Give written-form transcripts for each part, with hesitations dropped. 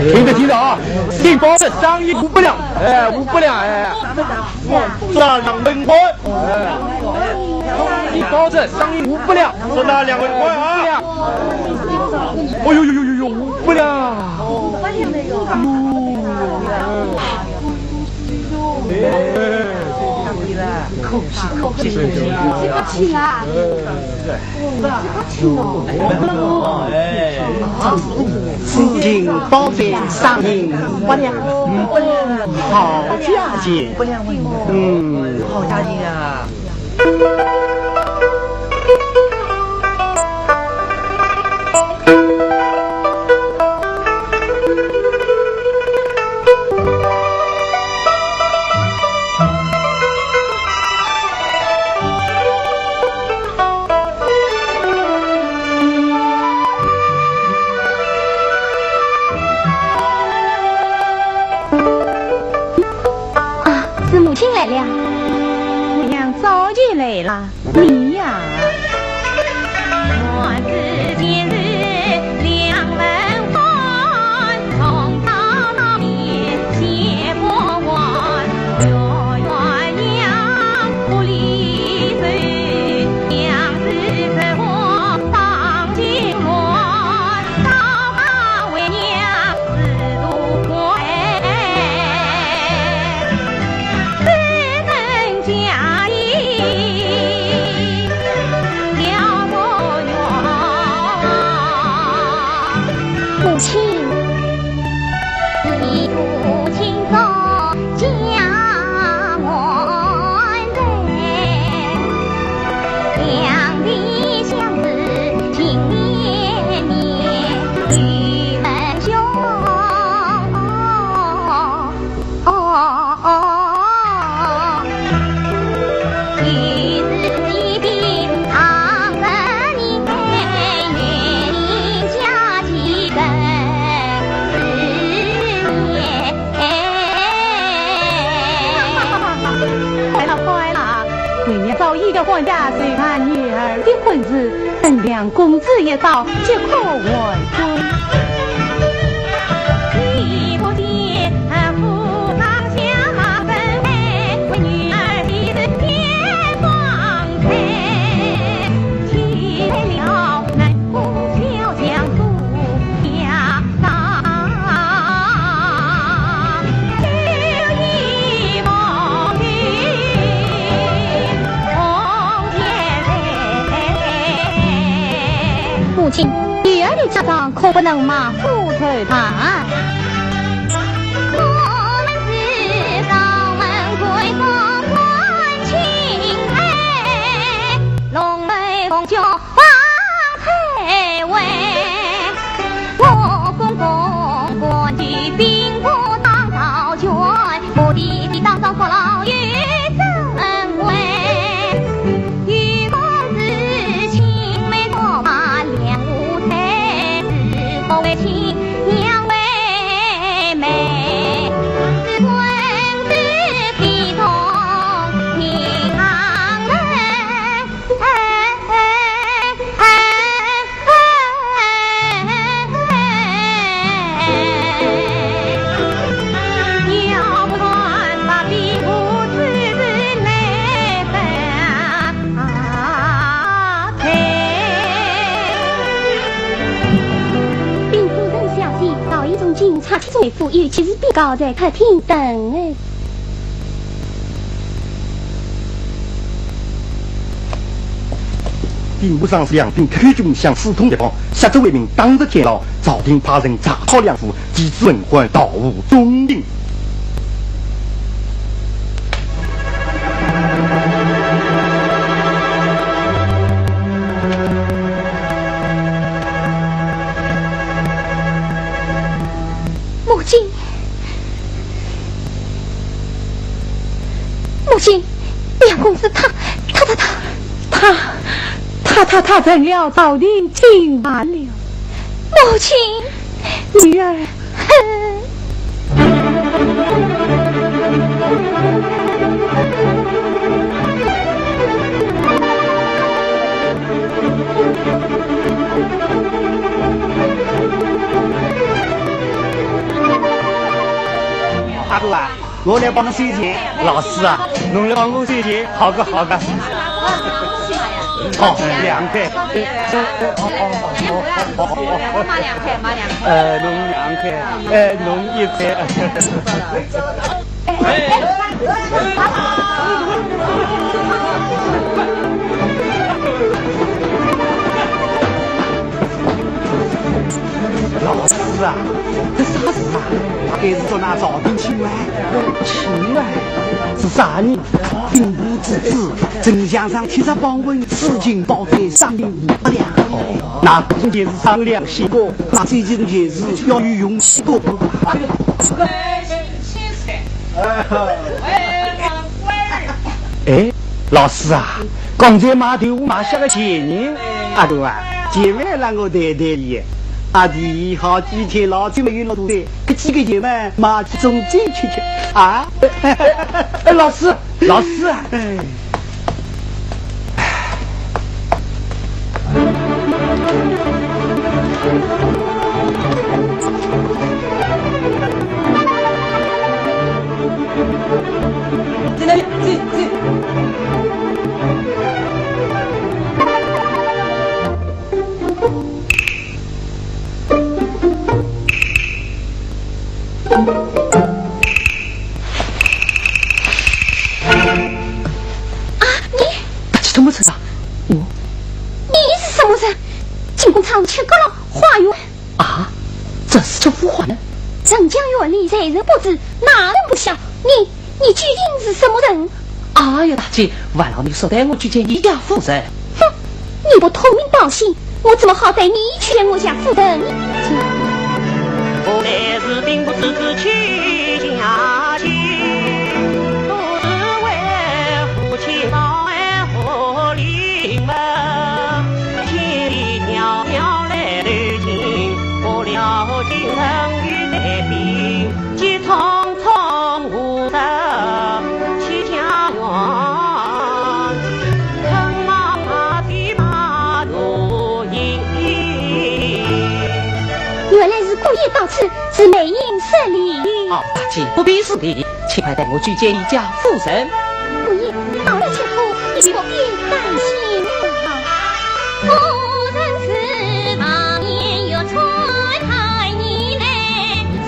听着啊！给保证商议5不两，5不两，这2文块，你保证商议5不两，这那2文块啊！哦呦5不两，口气不轻啊！此情保证商议5不两，好价钱，好价钱啊！来了，娘早就来了，你呀。我自今日2文换，从早到夜谢过我，月娘不离水，娘子在我当今我，早把为娘自度过家意了我愿，母亲，你父亲走家门人，两地相思情绵绵，玉门兄。一个皇家随他女儿的婚事，等两公子一到，即可完婚。你不见父当下分配，为女儿的天光彩。亲，女儿的家长可不能马虎推判。我们是高门贵公关钦佩，龙眉凤脚王佩为，我公公过去并不当道权，我弟弟当上父老与珍贵。与公子青梅竹马两无猜，是否为亲娘为妹？是君子必同平常人。要不然把兵部之子来分配。并夫人相信到一种警察总府，尤其是被告在客厅等哎。兵部尚书两兵推军向私通一方，下奏为民当日监牢，朝廷派人查考两府，及子文官盗无踪影。母亲，母亲，梁公子他怎了？早定听完了。母亲，女儿，阿哥啊，我来帮你收钱。老师啊，侬来帮我收钱，好个。哦，2块。马两块。侬2块，侬1块。老师啊，这啥事啊？该是说那朝廷亲外，亲外是啥人？兵部之子，丞相上提出访问，事情报在上令500两。那中间是上2些个，那最近的件事要运用7个。哎，老师啊，刚才码头买下个钱人，阿哥啊，今晚让我带带你。阿弟好几天老就没有老多的，这几个钱嘛，马去中间去啊！哎，老师，在那里，这。什么事啊？你是什么人？进工厂吃过了花园啊？这是这幅画呢？人家园里人人不知，哪人不晓？你究竟是什么人？哎呀，大姐，万老你说带我去见你家夫人。哼，你不通名报姓，我怎么好带你去见我家夫人？我乃是兵部之子去家亲，都是为父亲保安和临门，千里迢迢来投亲，我了今生与在兵，急匆匆无得去家园，匆忙马蹄马如影。原来是故意到此，是美英设礼。哦，大姐不必是礼，请快带我去见你家夫人。故意到了前后，你不必担心了。夫人是当年有传开你来，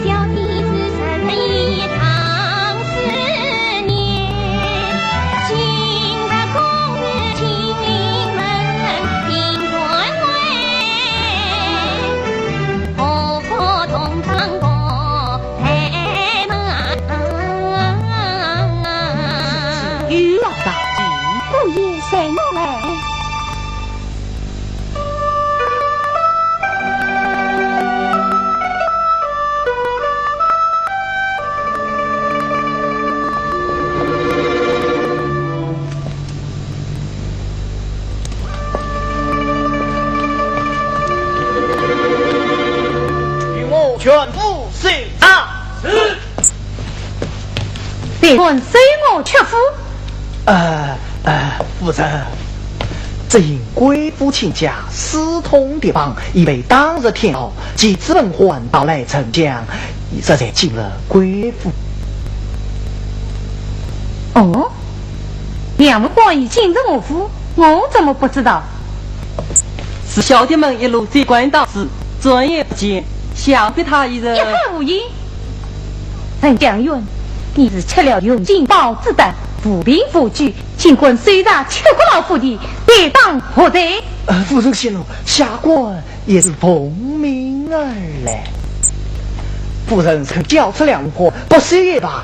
小弟子生一长10年，今日公日亲临门，听传位母爷谁弄来？全部审查。是。别问随我屈服。夫人，只因贵妇亲家私通敌邦，已被当日天牢，及资本还到来城江，这才进了贵府。哦，两位官已进入我府，我怎么不知道？是小弟们一路追关到此，转眼不见。想必他一人一派无言。陈将军，你是吃了永金宝之胆，扶贫扶举，尽管虽然吃过老夫的，别当何罪？夫人息怒，下官也是奉命而来。夫人曾叫出两货，不随也罢，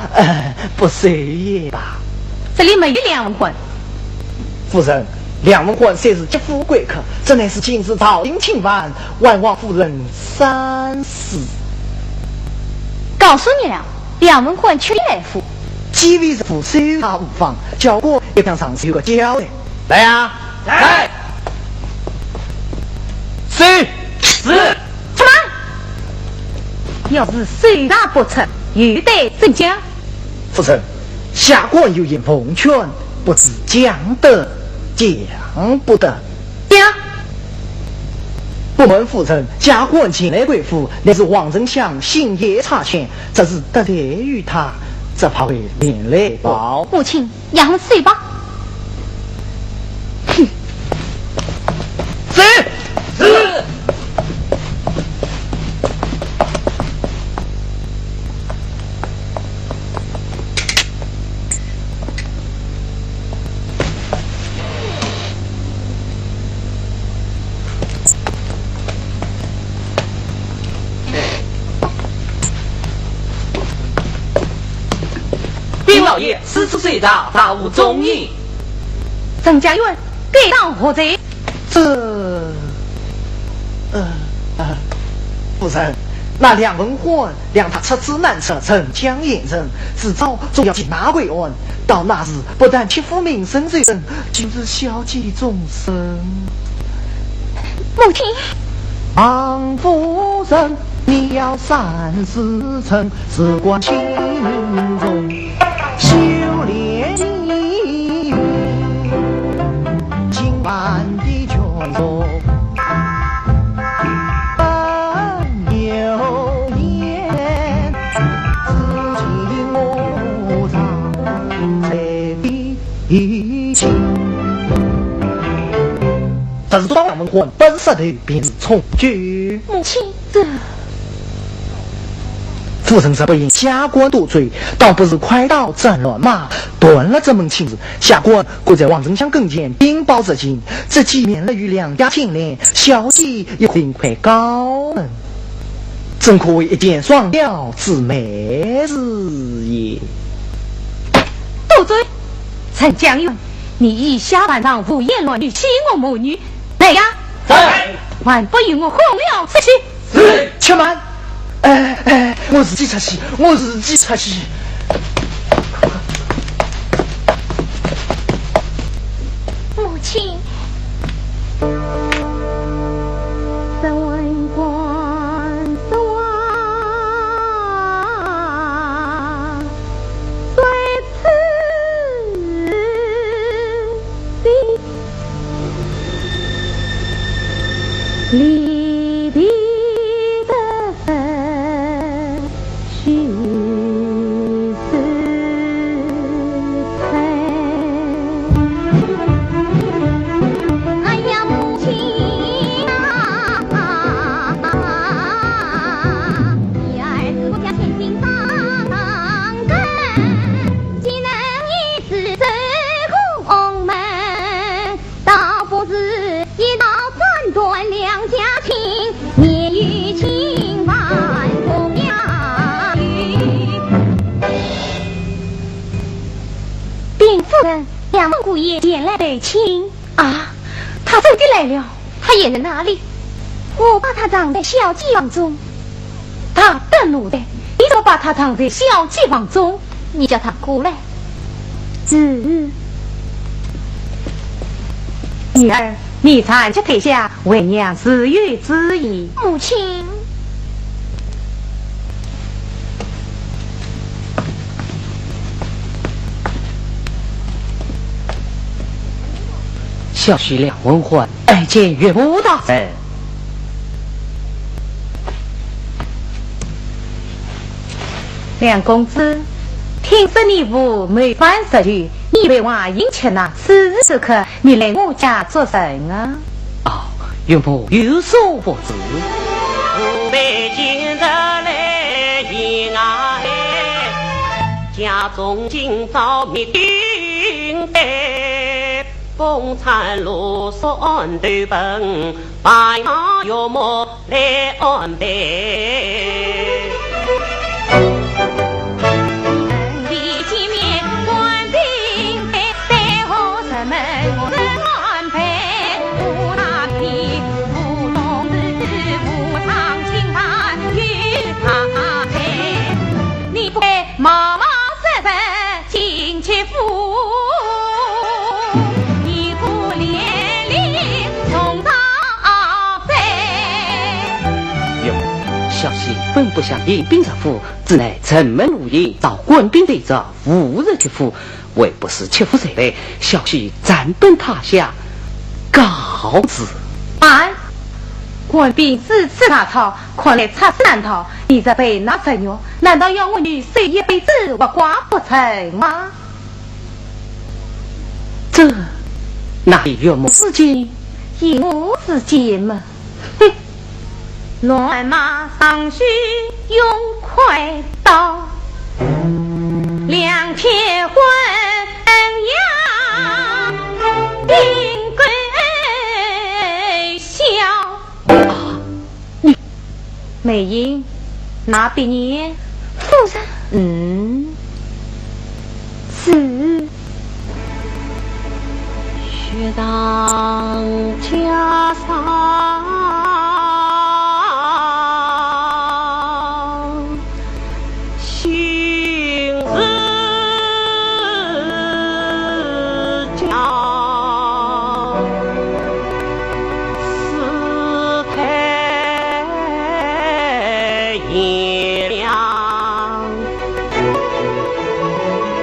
不随也罢。这里没有两文官。夫人，两文官虽是极富贵客，这乃是今日朝廷请晚，万望夫人三思。告诉你了，两文官去来府，几位是府虽他无妨，教过也想上次有个交代。来呀，来！是。出来！要是虽然不成，有待增加。夫人，下官有言奉劝，不知讲得讲不得。讲。不瞒夫人，下官前来贵府，乃是王丞相星夜查遣，这是得罪于他，这怕会连累报。母亲，让睡吧。哼。是。丁老爷私自睡着，大无忠义。郑家院该当何罪？夫人，那两文官让他出此难测，城江严人，迟早总要进纳归案。到那时，不但切夫名声罪人，就是小济众生。母亲，王夫人，你要三思诚，事关轻重，修炼一今晚的全宗。这是当两文官本色的便是从军。母亲，这夫人这不因下官多罪，倒不是快刀斩乱麻，断了这门亲事。下官跪在王丞相跟前禀报这情，这既免了与两家牵连，小弟也尽快高门，真可谓一箭双雕之美事也。多嘴，陈将军，你以下半场胡言乱语，欺我母女，来呀！还不与我红了出去？是，且慢。我自己出去，我自己出去。母亲，三文官，三文在此地，离别的分须似彩。哎呀，母亲啊，你儿子我家千金当根，岂能一次走红门，倒不是一刀斩断两家情。将蒙古爷前来得亲啊，他走的来了，他演在哪里？我把他藏在小鸡房中。他登陆的，你怎么把他藏在小鸡房中？你叫他过来。女儿，你参加退下，为娘自语之意。母亲，小婿两文欢，拜见岳母大人。梁公子，听说你无没饭食去，你为娃迎亲呐？此时此刻，你来我家做甚啊？哦，岳母有所不知。吾辈今日来迎啊，家中今早灭丁杯，风餐露酸豆盆，白马岳母来安备。妈妈生生亲戚夫，一股连理从早飞。岳母，小婿本不想引兵入府，只乃城门无影，遭官兵对着，无人去府，为不是切腹谁类，小婿暂奔他乡，告辞。哎，官兵支持他逃，看来插翅难逃。你这被拿成药，难道要我女谁一辈子活寡不成吗？这哪里岳母之间，以我之间嘛，哼！乱马上须用快刀，两铁婚呀，兵归笑。你美英。哪比你夫人？是雪当家上，心事家，四太爷娘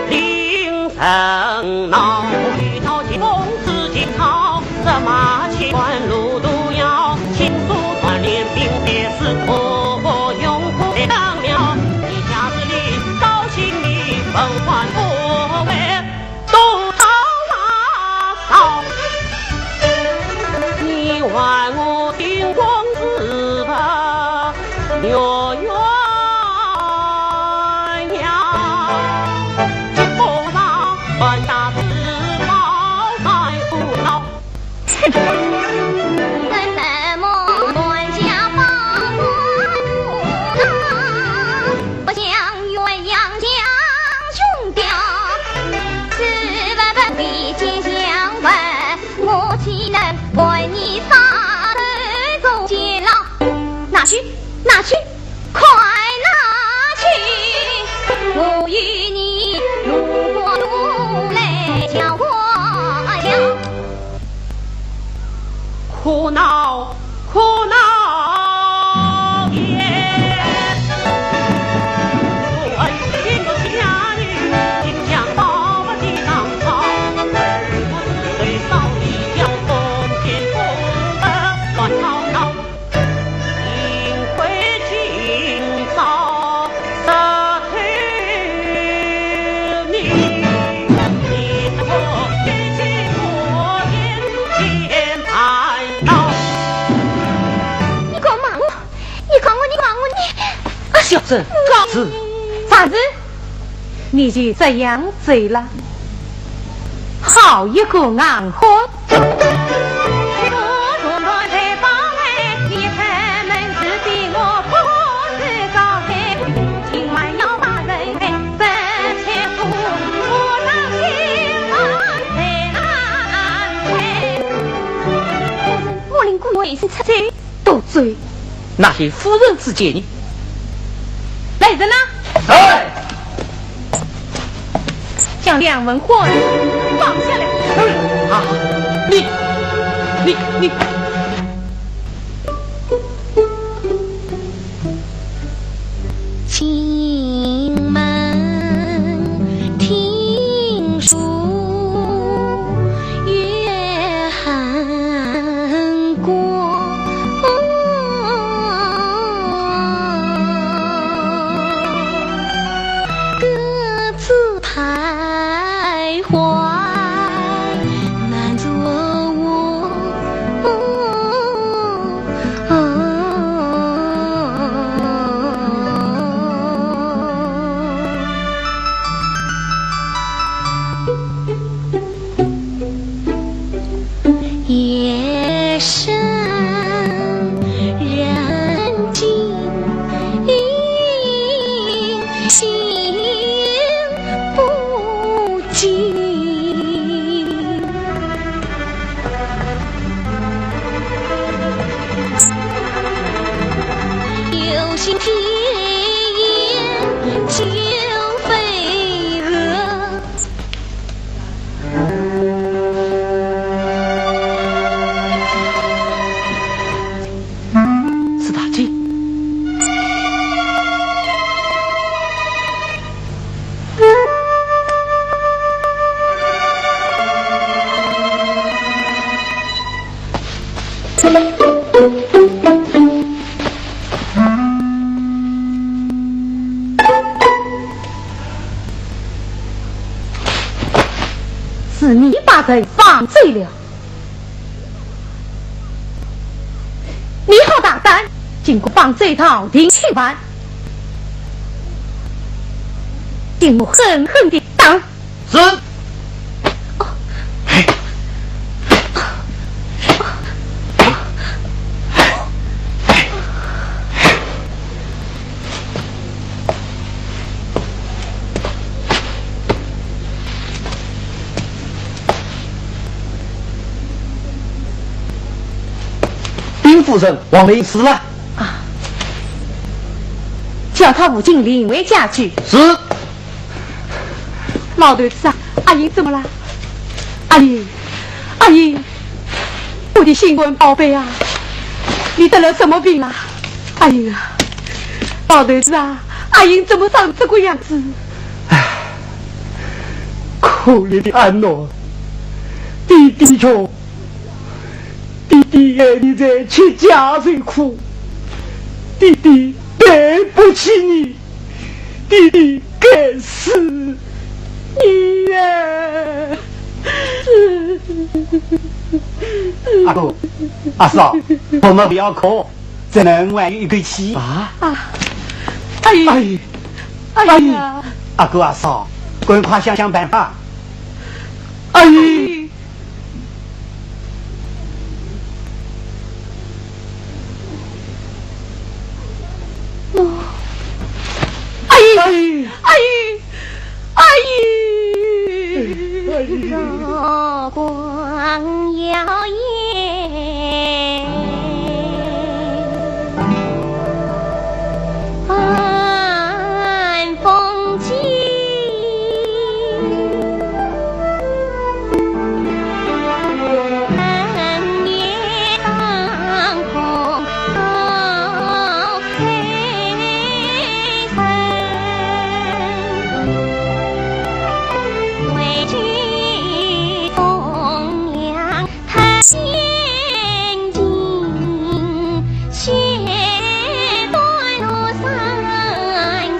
凌晨闹。马骑官路都要，亲属团练并别是我用苦的当了。一家子里高兴里甭还不为都好少，你还我丁公子吧，有鸳鸯，不让本家子老在不老。为你杀头做监牢，拿去，快拿去！我与你如果如来交过了，苦恼也，我恩情的家女，今将宝宝的当朝，我对少李交锋天风的乱吵闹，因会今早杀退你，你我一起过眼前盘道。你小子，告辞。啥子？你就这样走了？好一个硬货！为是出罪斗罪，那些夫人之见呢？来人呐！哎，将梁文火放下来！啊，你。进门听书月寒光，各自徘徊，难做我。夜深人静，心不静。有心甜言就非恶。是大姐。是你把人放罪了，你好大胆，经过放罪逃庭去玩，定我狠狠地打。是。丁夫人往内死了。啊！叫他吴经理为家具。是。老头子啊，阿姨怎么了？阿姨，阿姨，我的新婚宝贝啊，你得了什么病啊？阿姨啊，老头子啊，阿姨怎么长这个样子？唉，可怜的安诺，弟弟穷，弟弟爱你在吃家水苦，弟弟对不起你，弟弟该死你呀！阿哥、阿嫂，我们不要哭，只能玩一口气啊！阿姨，阿姨，阿姨啊，阿哥、阿嫂，赶快想想办法。阿姨，阿姨，阿姨，阿姨，阿姨，阿姨，韶光摇曳，晚风急，寒夜当空高黑沉。为君风凉叹仙境，雪断路山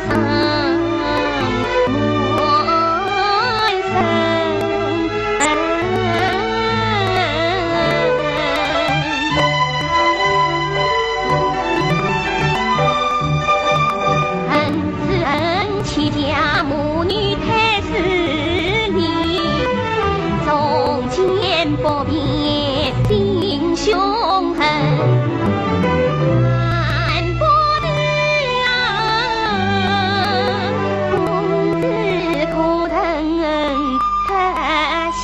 上满身。恩子恩妻家母女太思念，从前不变心凶狠，看不得啊，公子可疼他心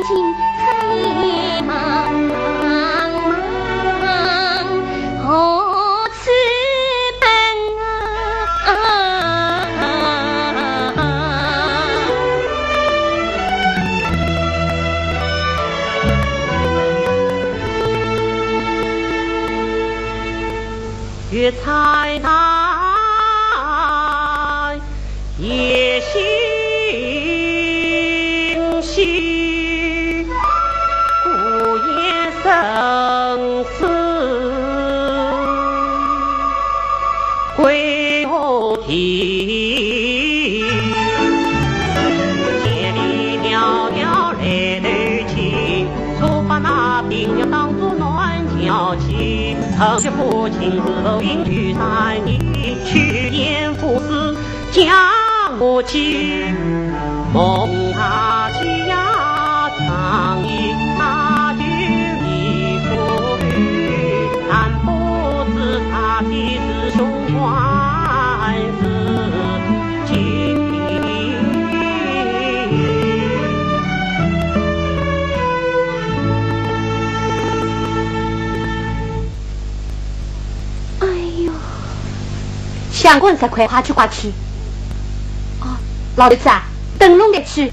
情才茫茫。月才来夜星稀，孤雁生死归后啼，千里迢迢来得亲，说把那病要当作暖脚气，曾学父亲是否应去山里，去年父死将我妻，梦他去呀长衣那句你不语，但不知他的师兄还是亲。哎呦，想过你才快，快去快去。哦，老头子啊，灯笼给去。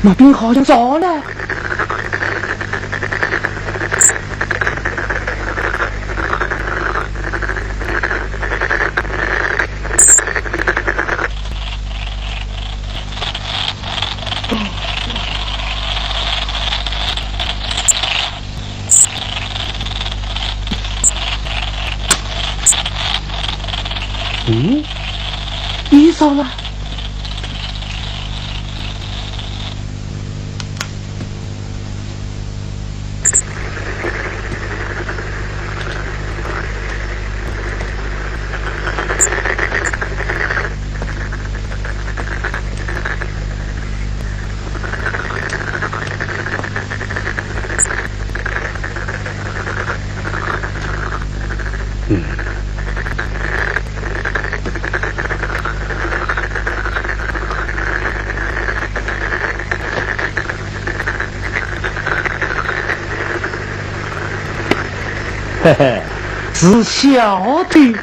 那病好像着了。嗯，医生了。嘿嘿，是小腿，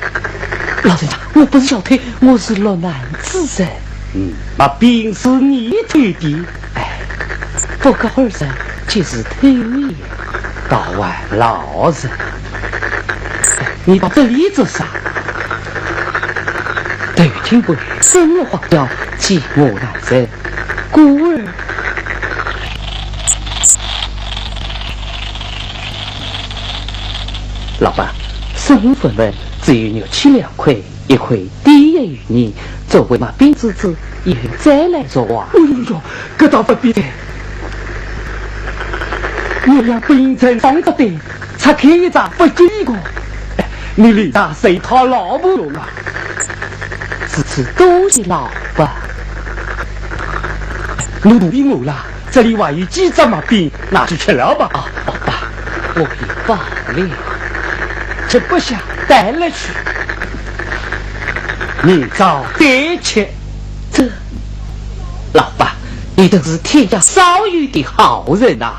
老人家，我不是小腿，我是老男子噻。那病是你腿的，哎，不个会儿噻，就是腿尾，搞完老子，你把这里子上，对听不生活要寂寞难忍，过儿。老爸，身份问只有牛7两块，一块第一与你，作为马兵之子，以后再来说话。哎呦，这倒不必的。我让兵城放着的，拆开一张不给一个。你李大谁讨老不用啊？此次多谢老爸。你不逼我了，这里还有几只马兵，拿去吃了吧。啊，老爸，我已罢了。这不想带了去，明早再吃。这，老爸，你真是天下少有的好人呐！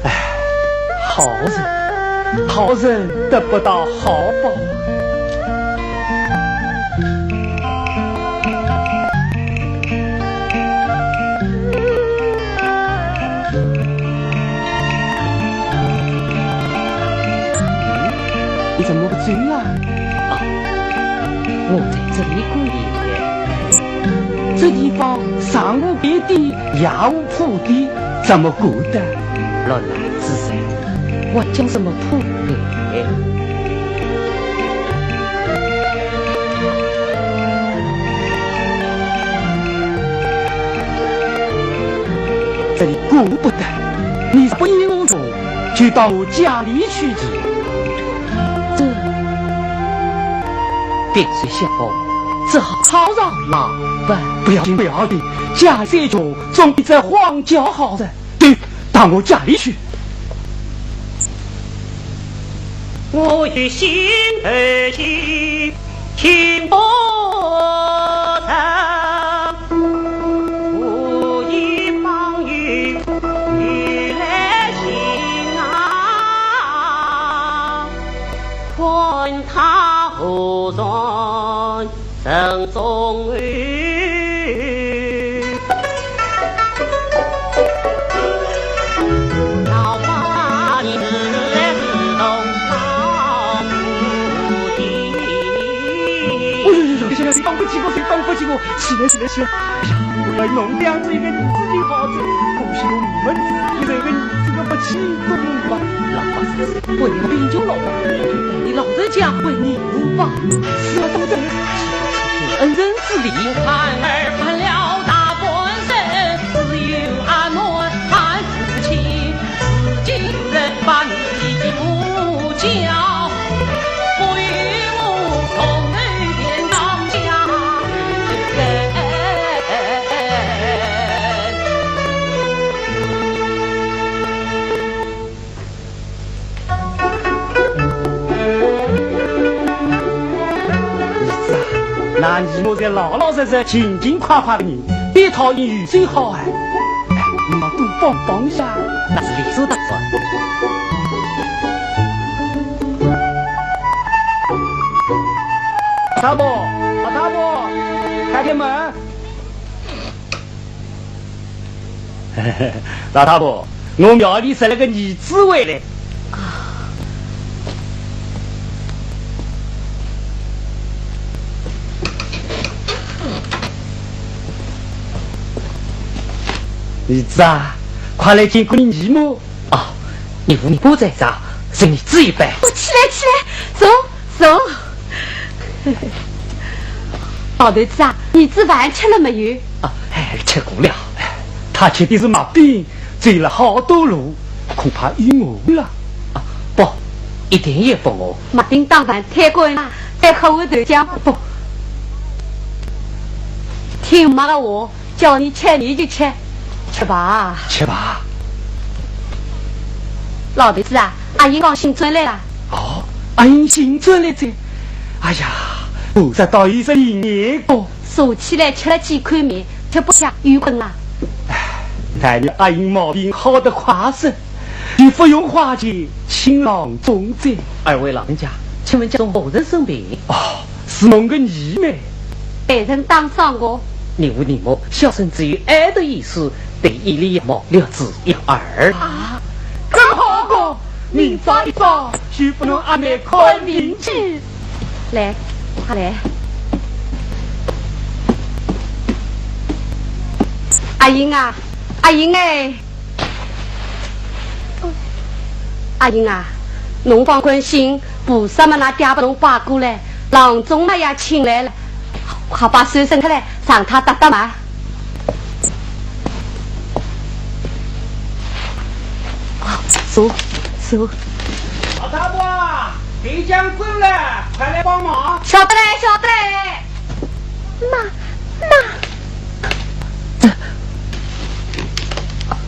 哎，好人，好人得不到好报。你怎么不追啊？啊，我在这里过夜。这地方上无别地，下无铺地，怎么过的？老来之神，我讲什么铺地？这里过不得，你不应我说，就到我家里去去。这便是相公，只好吵扰老板。不要紧，不要紧，家这种总比这荒郊好人。对，到我家里去。我与心儿心，情不曾，无意放于雨来心啊，困他何从人中儿。当不起我，谁当不起我？起来，起来，起来！哎呀，我要弄这样子一个女子的好子，恭喜我你们一个女子的不起动吧！老爸是为了病救老爸，你老人家为你无吧？是啊，当真。恩人之礼，盼儿盼了大半生，只有阿诺盼父亲，自己人把你的母教，不与我同儿便当家人。那你我在老老实实、勤勤快快的人，别讨厌雨水好哎！哎，你们多帮帮一下，那是理所当然。大伯，老大伯，开开门。老大伯，我庙里生了个儿子回来。儿子啊，快来见过你姨母啊！你父母在这，请你吃一杯。我起来，起来，走走。老头子啊，你这饭吃了没有？啊，哎，吃过了。他吃的是马饼，走了好多路，恐怕晕饿了。啊，不，一点也不饿。马饼当饭太贵了，再喝碗豆浆不？听妈的话，叫你吃你就吃。吃吧，吃吧。老头子啊，阿姨刚新转来了。哦，阿姨新转来着。哎呀，不知道有1年过。说起来吃了几口面，吃不下又困了。哎，但愿阿姨毛病好得快些，你不用花钱，请郎中在。二位老人家，请问家中某人生病？哦，是侬个姨妹。别人当上我。你无你母，小生只有爱的意思，对一里一毛了之一二。啊，更好个，明早一早就不能阿妹开名去。来，快来。阿英啊，阿英哎，阿英啊，侬放宽心，菩萨们那爹把侬把过来，郎中嘛也请来了，好把手伸出来，让他打打嘛。走走。老大伯，北江走了，快来帮忙！晓得嘞，晓得嘞。妈，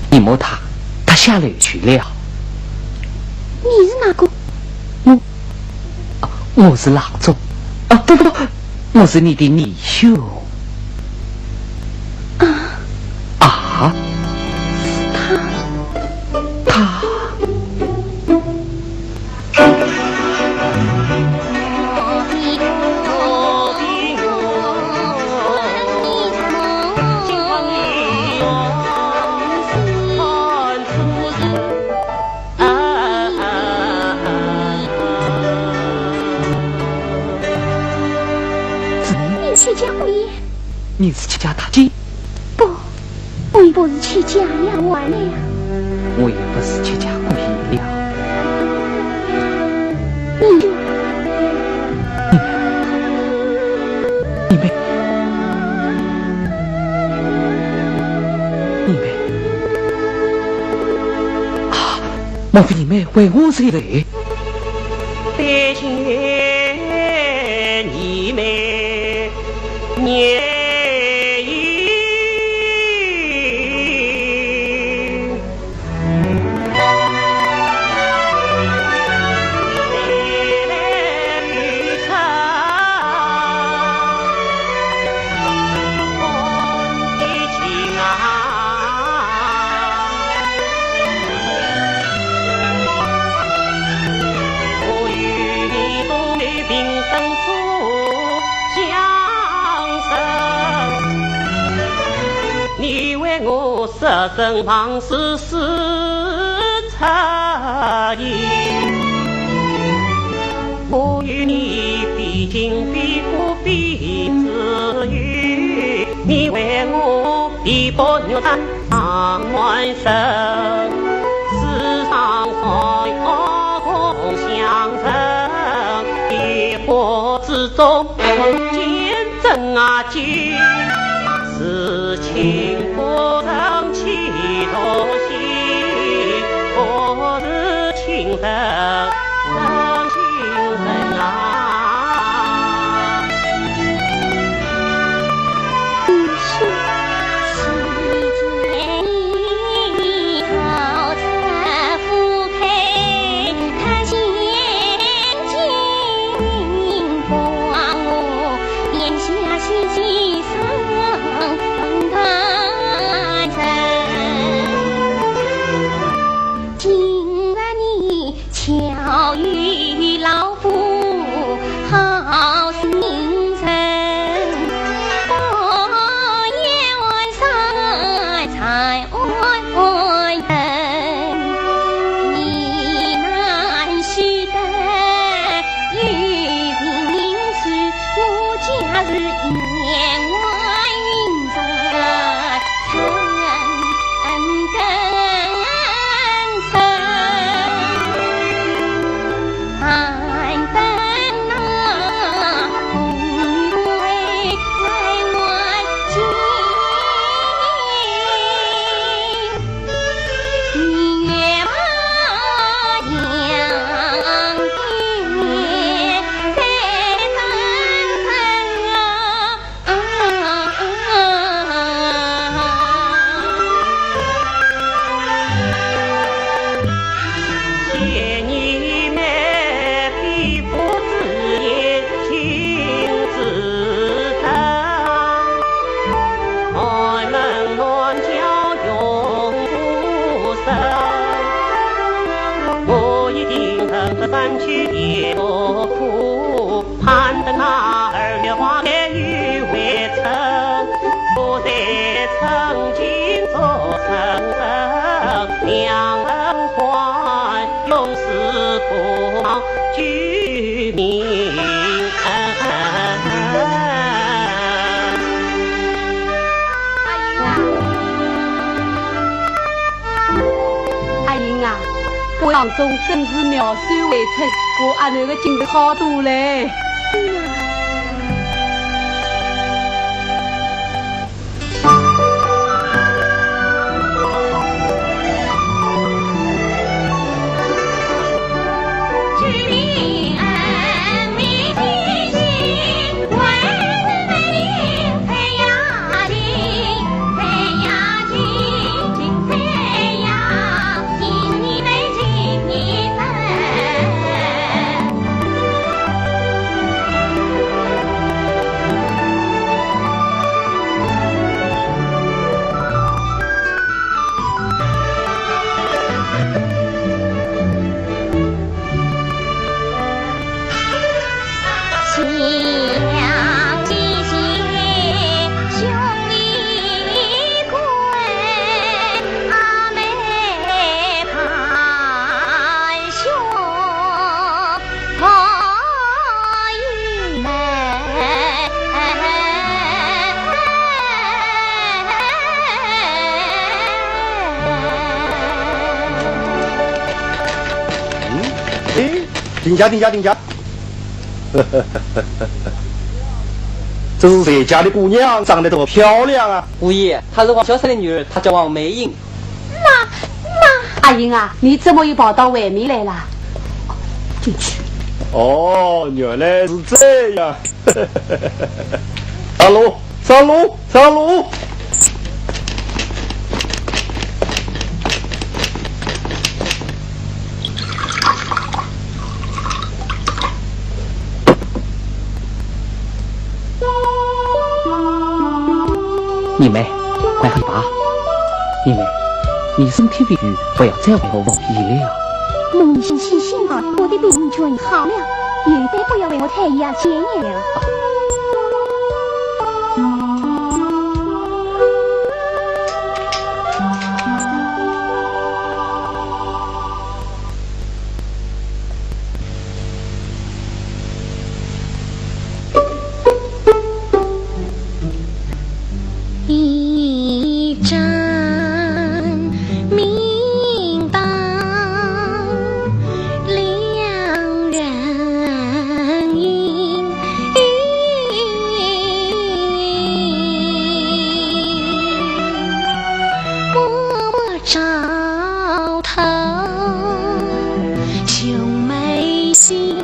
你摸他下楼去了。你是哪个？我是郎中。不，我是你的弟兄。他。你是去家大姐？不，我也不是去家呀，玩的呀。我也不是去家过夜了。你妹，啊！莫非你妹为我受累？别见你妹年。舍身忘死是差异，我与你必经必过必自愈，你为我必不扭转万生，世上所有共相争，一火之中见证句，事情不能起多心，我是情人真情人啊。你是世间一好才覆开，看见金光我眼下是几上半程，今晚你巧遇老夫好心诚，我夜晚上才安人，你难须得与平时我家是言外云在两人欢，永世不忘居民恩。阿英啊，当中真是妙手回春，我阿囡个精神好多嘞。定价！这是谁家的姑娘？长得多漂亮啊！五爷，她是王小三的女儿，她叫王美英。阿英啊，你怎么又跑到外面来了？进去。哦，原来是这样。上路！你妹，快喝吧。你妹，你身体必须不要再为我忘记了。梦醒醒吧，我的病全好了，绝对不要为我太阳牵念了。一盏明灯，两人影，我照头，秀眉心。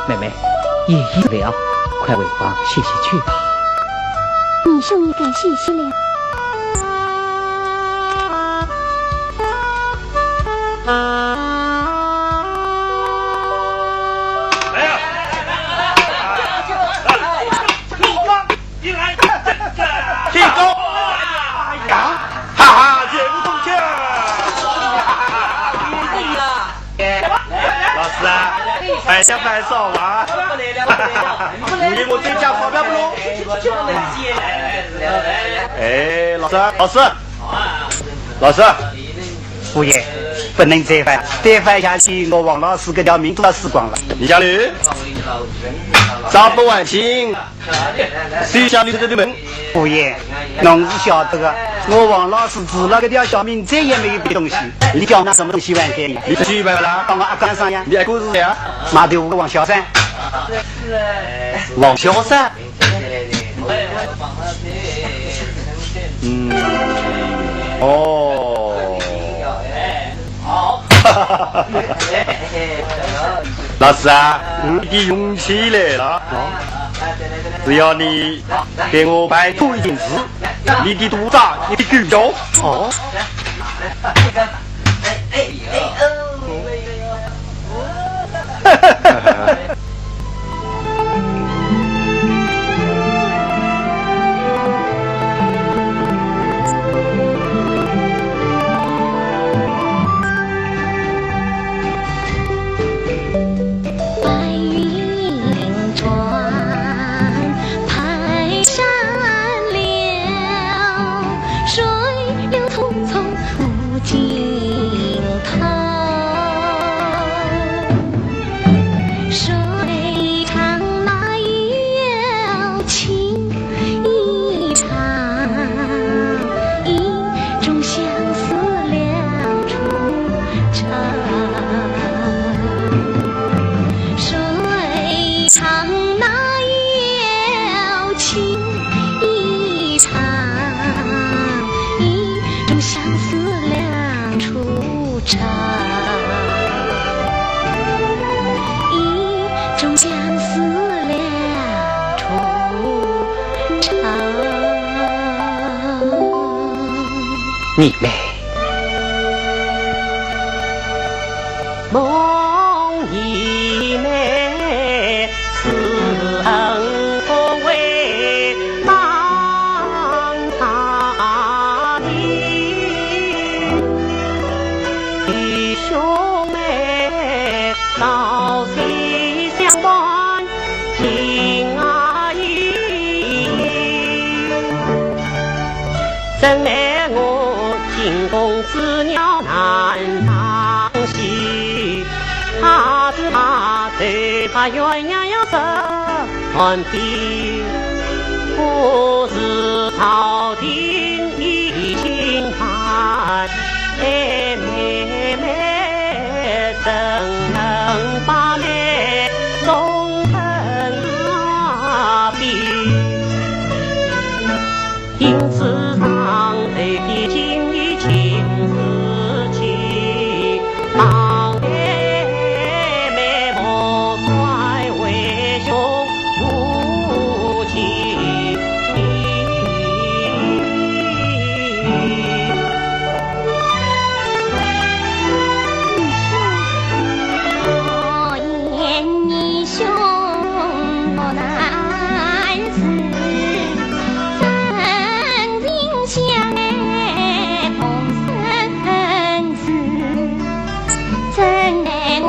妹妹，爷爷了，快为房歇歇去吧。你兄也该歇歇了。摆下摆手啊！五爷，我这家钞票不弄。哎，老师，五爷不能再犯，再犯下去，我王老师这条命都要死光了。李家女，早不晚清，谁下你这个门？五爷，侬是晓得的，我王老师除了这条小命，再也没有别东西。你叫我拿什么东西还给你？你去白了？帮我阿干上呀！你阿哥是谁啊？码头王小三。王小三。哦，老师啊，你的勇气来了。只要你给我拜托一件事，你的督长，你的举手。哦。你妹，梦一妹，此恩不为当他的弟兄妹，朝夕相伴，情啊意，真爱我。惊弓之鸟难当息，他知他对他鸳鸯要折断臂，不是朝廷一心盼，妹妹怎能把妹终成阿比？因此让对的情义情自己，当妹妹莫怪为兄无情。我言你兄我难辞。相爱同生死，怎奈我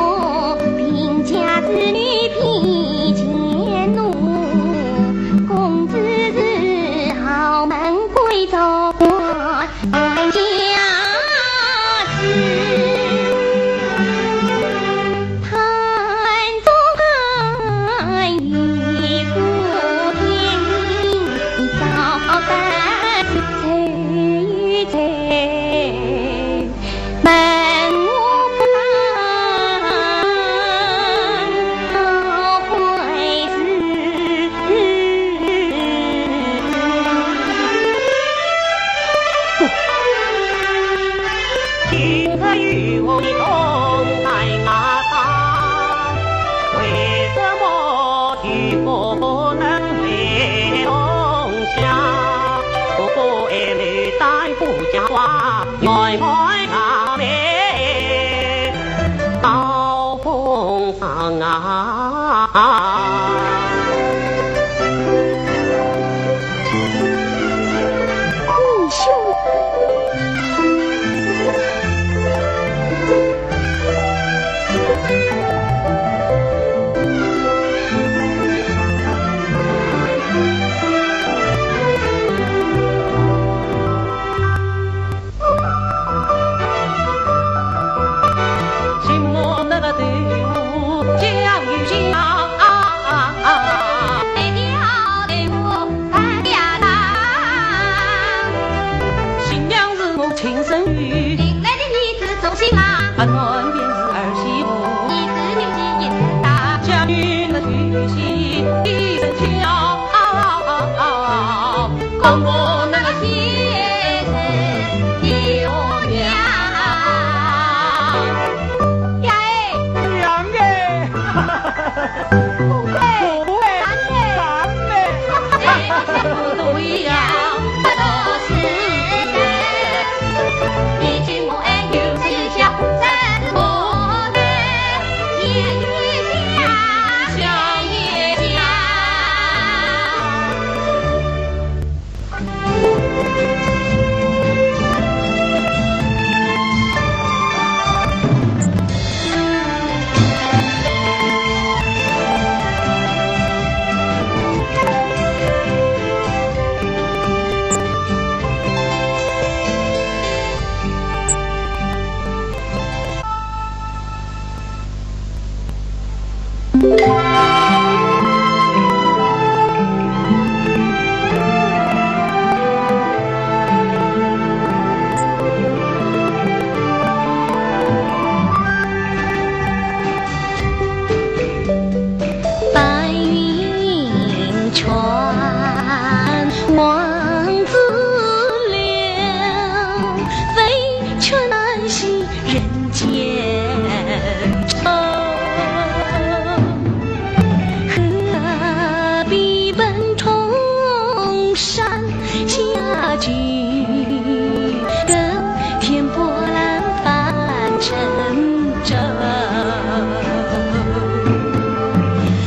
贫家子女披肩怒，公子是豪门贵族官家子，盼中盼与夫天早拜。在门无旁回事，今可与我同在马上，为什么你不能为同乡？不爱女带不讲话，爱爱阿妹到风上啊！你兄。俺们便是儿媳妇，一次牛气一次大，家女的娶妻一声俏。公公那个天有娘呀娘哎，不都一样，不都是的。你君我爱有是笑，三是我的天与家，相也家。白云穿望子柳，飞却难系人间愁。何必奔冲山下去，更添波澜翻沉舟。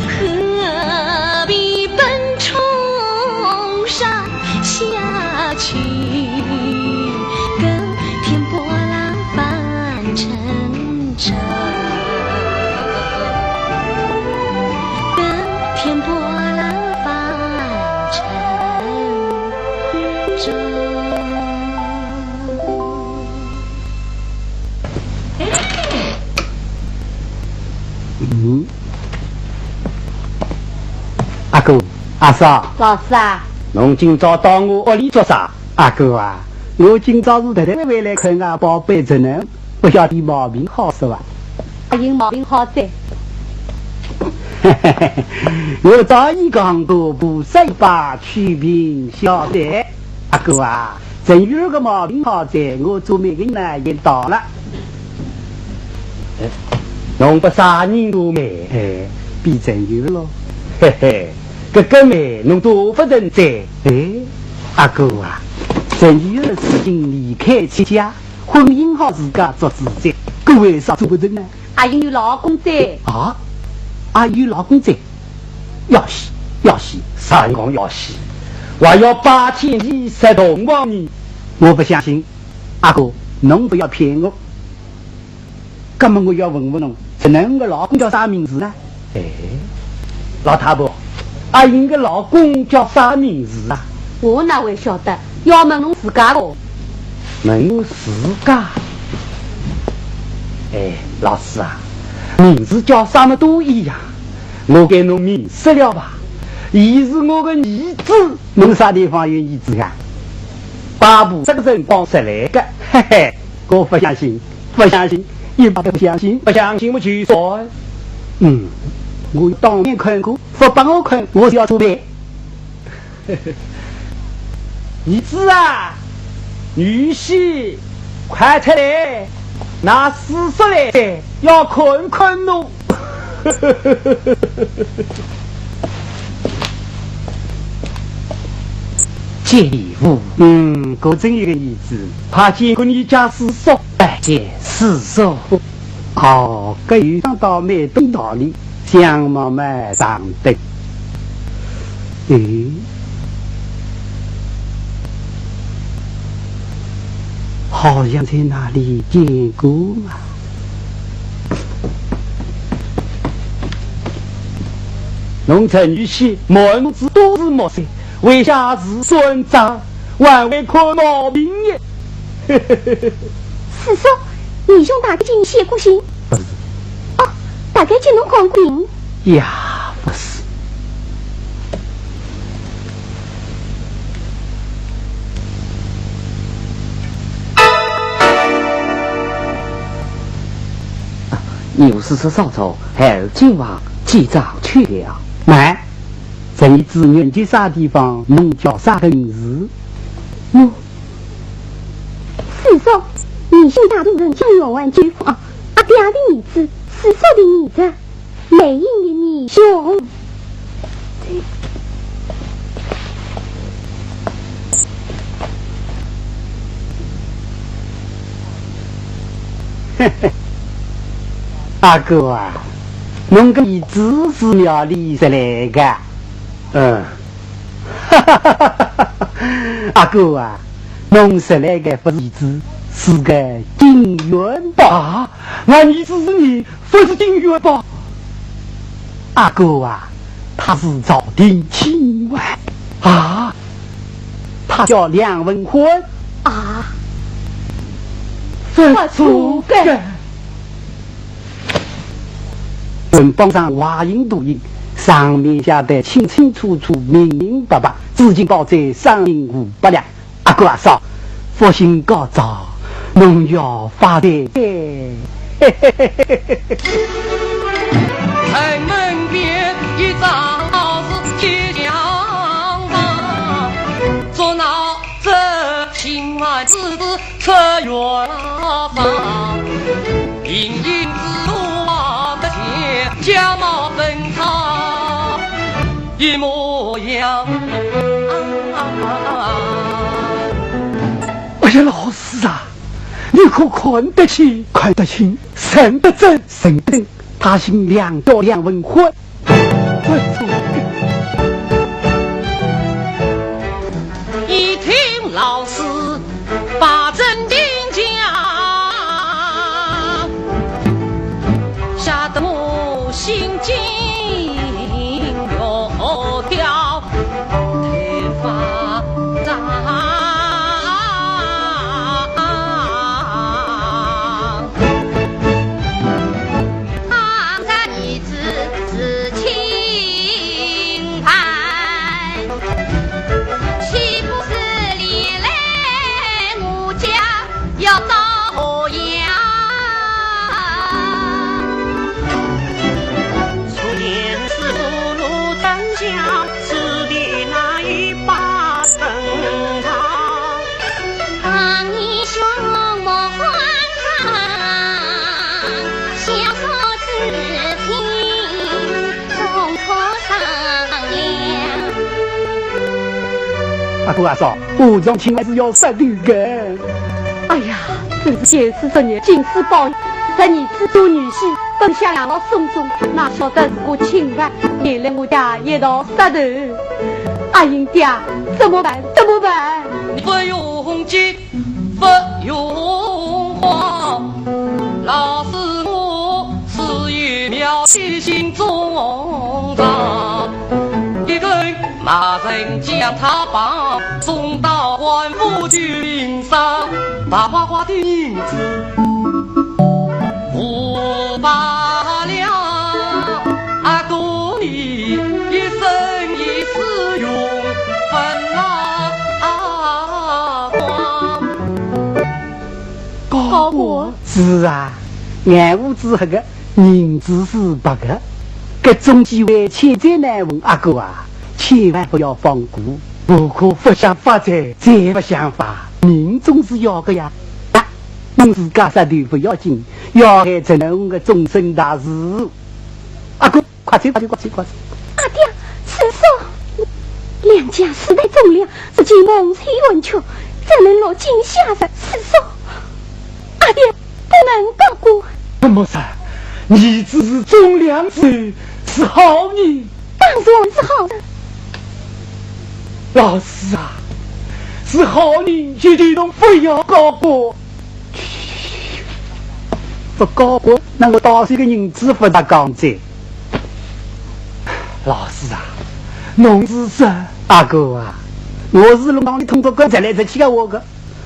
何必奔冲山下去，更添波澜翻沉舟，更添波澜翻沉舟。阿哥、阿嫂，老师啊，侬今朝到我屋里做啥？阿哥啊，我今朝是特特回来看俺宝贝子呢，不晓得毛病好是吧？阿英毛病好在，我早已讲过，不十八取病晓得。阿哥啊，正月个毛病好在，我做媒人呢也到了。侬不啥人都没，比正月咯。嘿嘿，这个妹侬多不认真。阿哥啊，正月的事情离开妻家，婚姻好自家做主宰，各为啥做不成呢？阿英有老公在，啊，阿有老公在，要死，啥人讲要死？还要8天前杀同亡人，我不相信。阿哥，侬不要骗我。那么我要问问侬，这侬个老公叫啥名字呢？老太婆，阿英个老公叫啥名字啊？我哪会晓得？要问侬自家咯。问我自家。老师啊，名字叫啥么都一样，我给侬明示了吧？伊是我的儿子，侬啥地方有儿子啊？爸爸这个辰光说来的，嘿嘿，我不相信，一般不相信，不相信我去说。我当面看过，不帮我看，我就要出卖。儿子啊，女婿，快出来！拿4十来噻，要看看侬。借礼物，果真有个儿子，怕见过你家师叔，拜见师叔。哦，这有上倒霉懂道理，相貌嘛长得，好像在哪里见过嘛。农村女婿门子都是莫塞，为啥子孙长还会看毛病耶？师叔，你兄大概给你写过信？不是。哦，大概给侬讲过信？呀，不是。牛师叔上朝，还今晚记账去了。买，这一支年纪啥地方，侬叫啥个名字？我四叔，你姓大度人叫永万居夫啊，阿爹的儿子，四叔的儿子，美英的女兄。阿哥啊，侬个儿子是庙里出来的。阿哥啊，侬出来的不是儿子，是个金元宝啊！俺儿子是你，不是金元宝。阿哥啊，他是朝廷亲外啊，他叫梁文欢啊，不错的。本榜上画印读印，上面写得清清楚楚、明明白白，至今报在3银500两。阿哥阿嫂，福星高照，侬要发财！城门边一张老是铁墙上，说那这青蛙子车远方，隐隐之路的前家貌分叉一模样。哎呀，老师啊，你可看得起，看得清，审得正，审得正。他姓梁，叫梁文欢。一听老师把真定讲，吓得我心惊又跳，头发长。阿哥阿嫂，武将亲还是要杀女的。哎呀，真是见识这年，尽是报应。这儿子做女婿，本想养老送终，哪晓得是个清白，连累我家一道杀头。阿英爹，怎么办？怎么办？不用急，不用慌，老师我是一苗的心中长。一根马人将他绑，送到官府军上，大花花的银子500两。阿哥你一生一世用分光。高伯是啊，俺屋子那个银子是白的，各种机会千载难逢。阿哥啊，千万不要放过，不可不想发财，再不想法，命总是要的呀。啊，侬自家杀头不要紧，要害成了我的终身大事。阿哥，快走快走快走快走！阿爹，四叔，两家世代忠良，自己蒙吹文秋，怎能落井下石？四叔，阿爹不能高过。怎么说？你只是忠良之人，是好人，当然是好的。老师啊，是好人，请你侬不要高过。不高过，那我打算个银子不大讲在。老师啊，侬是说阿哥啊，我是龙岗里通过官才来才去个我个，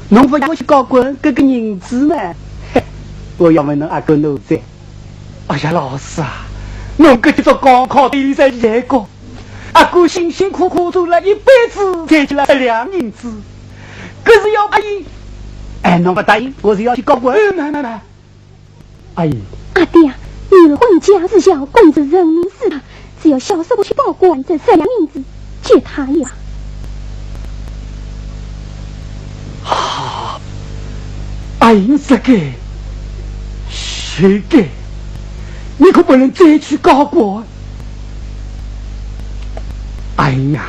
侬不让我去搞官，这个银子呢？我要问侬阿哥侬在？哎呀，老师啊，侬搿做高考比赛结果，阿哥辛辛苦苦做了一辈子，赚起了1两银子，可是要答应，哎，侬不答应，我是要去搞官。阿姨，阿爹，你的婚家之孝，公子人民是他，只要小师傅去保管这3两银子，借他呀。好，阿英这个，是个，你可不能再去搞过。哎呀！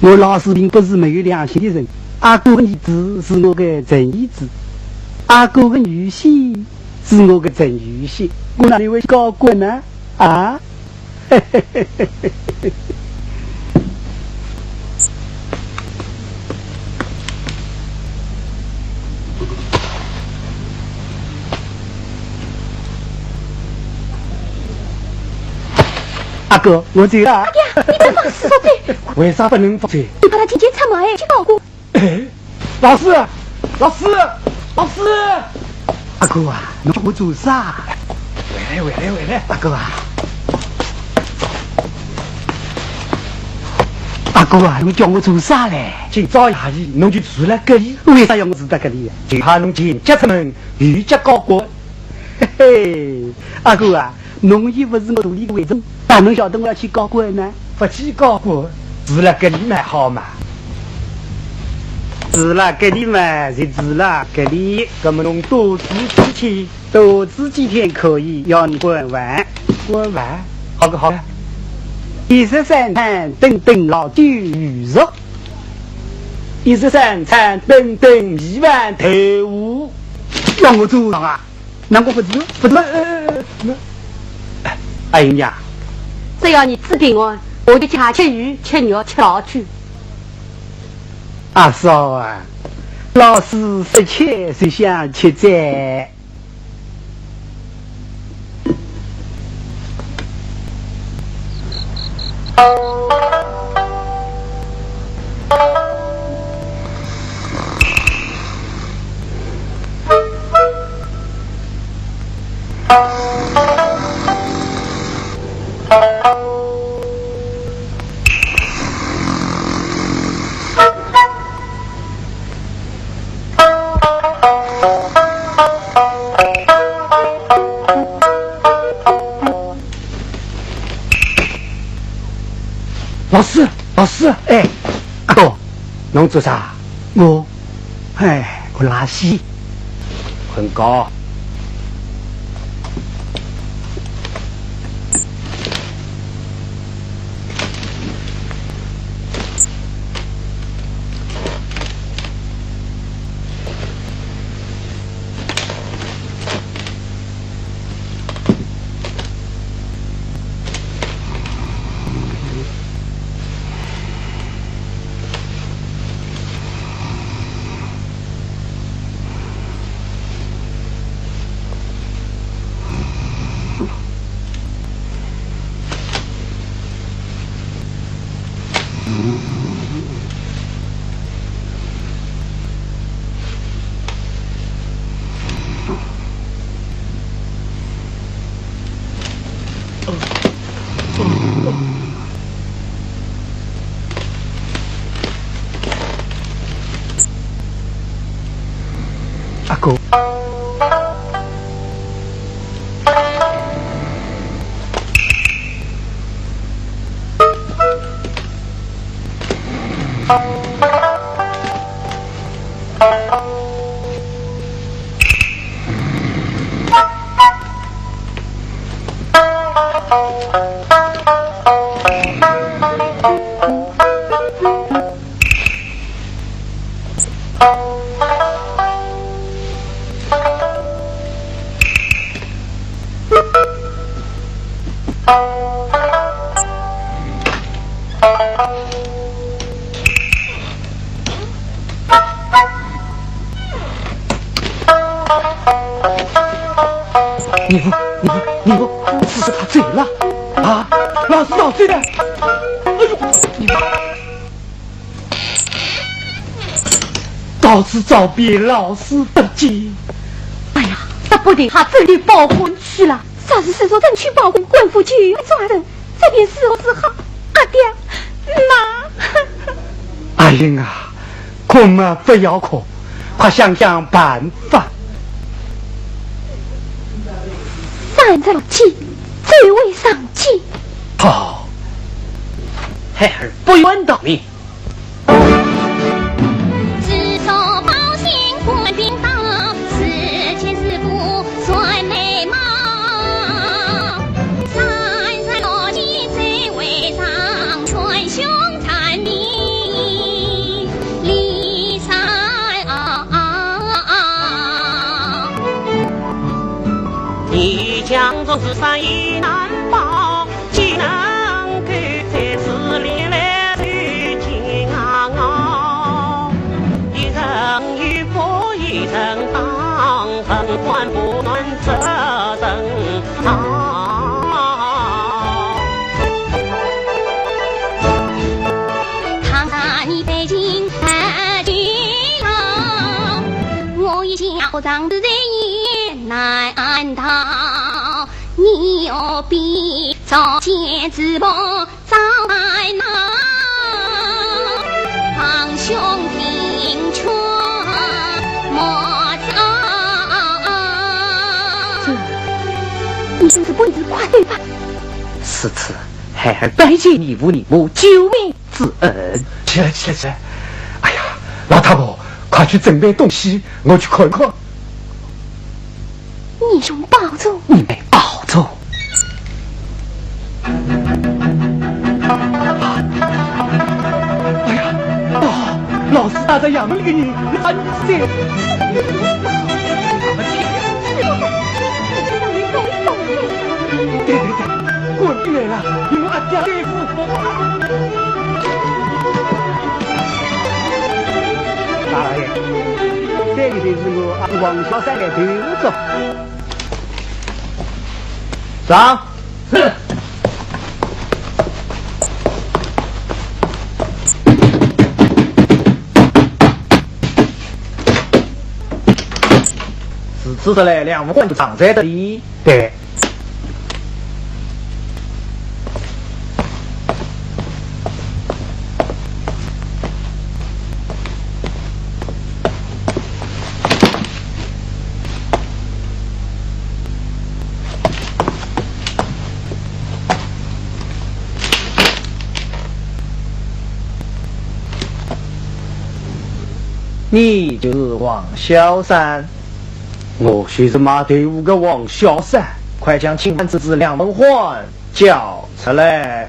我老师并不是没有良心的人，阿哥的儿子是我的正义子，阿哥的女婿是我的正女婿，我哪里会搞过呢？啊！阿哥，我走了。阿爹，你怎么是说这？为啥不能放嘴？你把他提前出门去保护。哎，老师，老师，老师！阿哥啊，你叫我做啥？回来！阿哥啊！阿哥啊，你叫我做啥嘞？今朝下雨，侬就住了这里。为啥要我住在这里？就怕侬前脚出门，后脚搞过。嘿嘿，阿哥啊，侬又不是我肚里的蛔虫，哪能晓得我要去搞鬼呢？不去搞鬼，住了这里蛮好嘛。住了这里嘛，就住了这里。那么侬多住几天可以，要你滚完。好个。13餐顿顿老酒鱼肉，13餐顿顿米饭豆腐，要我做上啊？那我不做。哎呀，只要你指定我就吃吃鱼、吃肉、吃老酒。阿嫂啊，老师说吃就想吃斋。老师，哎，阿哥，侬做啥？我拉稀，很高。阿哥，你不是他醉了啊？老师找醉了！哎呦，你到处找遍老师不见。哎呀，说不定他真的报婚去了。啥是说真去报婚，官府就要抓人，这边时候只好阿爹妈。阿英啊，哭嘛不要哭，快想想办法。犯在计，罪为上计。好，孩儿不愿道明。只手保险官兵道，4千4步算眉毛。3山落尽谁为上，全凶残敌离山你将中之山亦难保，岂能给这次连来去煎熬？一人与佛，一人当，本官不能责任看看你北京的巨浪，我已小长的人也难逃。你有必早见自谋早来拿，堂兄听劝莫走。你就是不能快对吧？是此，孩儿拜见你父你母救命之恩。起来，起来，起来！哎呀，老太婆，快去准备东西，我去看看。你兄保重。你们保重。哎呀，哦，老师打在衙门里的人，那你谁？对对对，官兵来了，用阿爹对付我。大老爷，这个就是我阿王小三的头子。上。是。是的嘞，两官就长在这里。对。你就是王小三，我就是马队伍的王小三，快将钦犯之子梁文焕叫出来。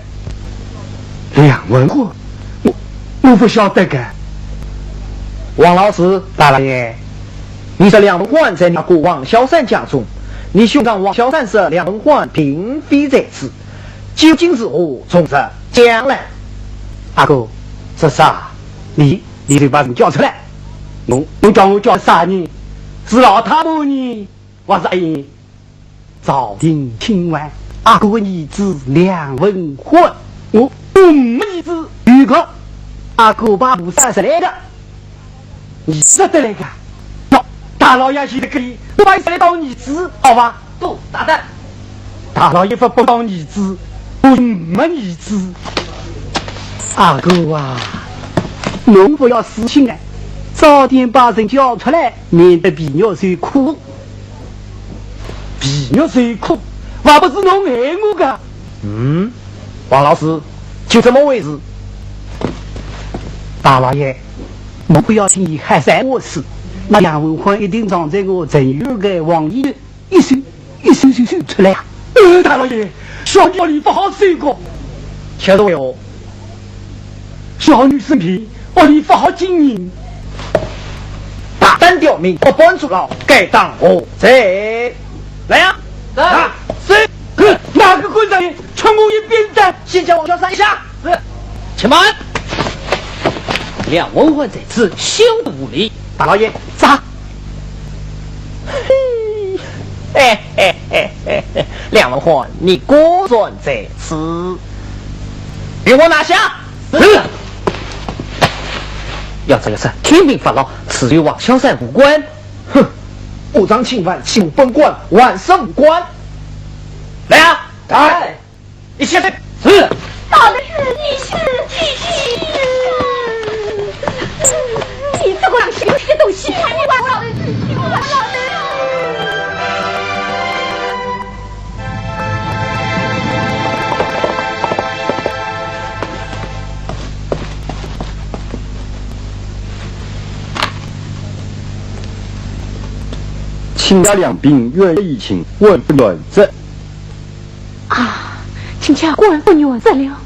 梁文焕，我不晓得个。王老师，大老爷，你说梁文焕在你姑王小三家中，你兄长王小三说梁文焕并非在此，究竟是何从事将来？阿哥，是啥？你就把人叫出来。侬叫我叫啥人？是老太婆呢，我是阿姨。朝廷清完，阿哥的儿子梁文焕，我没儿子有个阿哥把菩萨是来的，你识得来个？大老爷现在可以，我把来当儿子，好吧？不，大胆！大老爷不当儿子，我没儿子。阿哥啊，侬不要死心啊！早点把人叫出来，免得皮肉受苦。皮肉受苦，还不是侬害我的。王老师，就这么回事？大老爷，我不要轻易害散我事。那梁文焕一定藏在我陈友的网页里，一手出来。大老爷，小女你不好受过。确实为何？小女生病，我你不好经营。大胆刁民，我帮助了，该当何罪？来呀！来！谁？哪个官长冲我一边站？先将王小三一下。是，且慢！梁文焕在此休无礼。大老爷，杀！梁文焕，你果然在此，给我拿下！是。要这个事，天命发落，此与王小三无关。哼，误章侵犯，岂无本官万事无关。来啊！来，一起来！是。到的是你是你这个东西，看你请家两兵愿意请问不原则啊，请下官不原则了。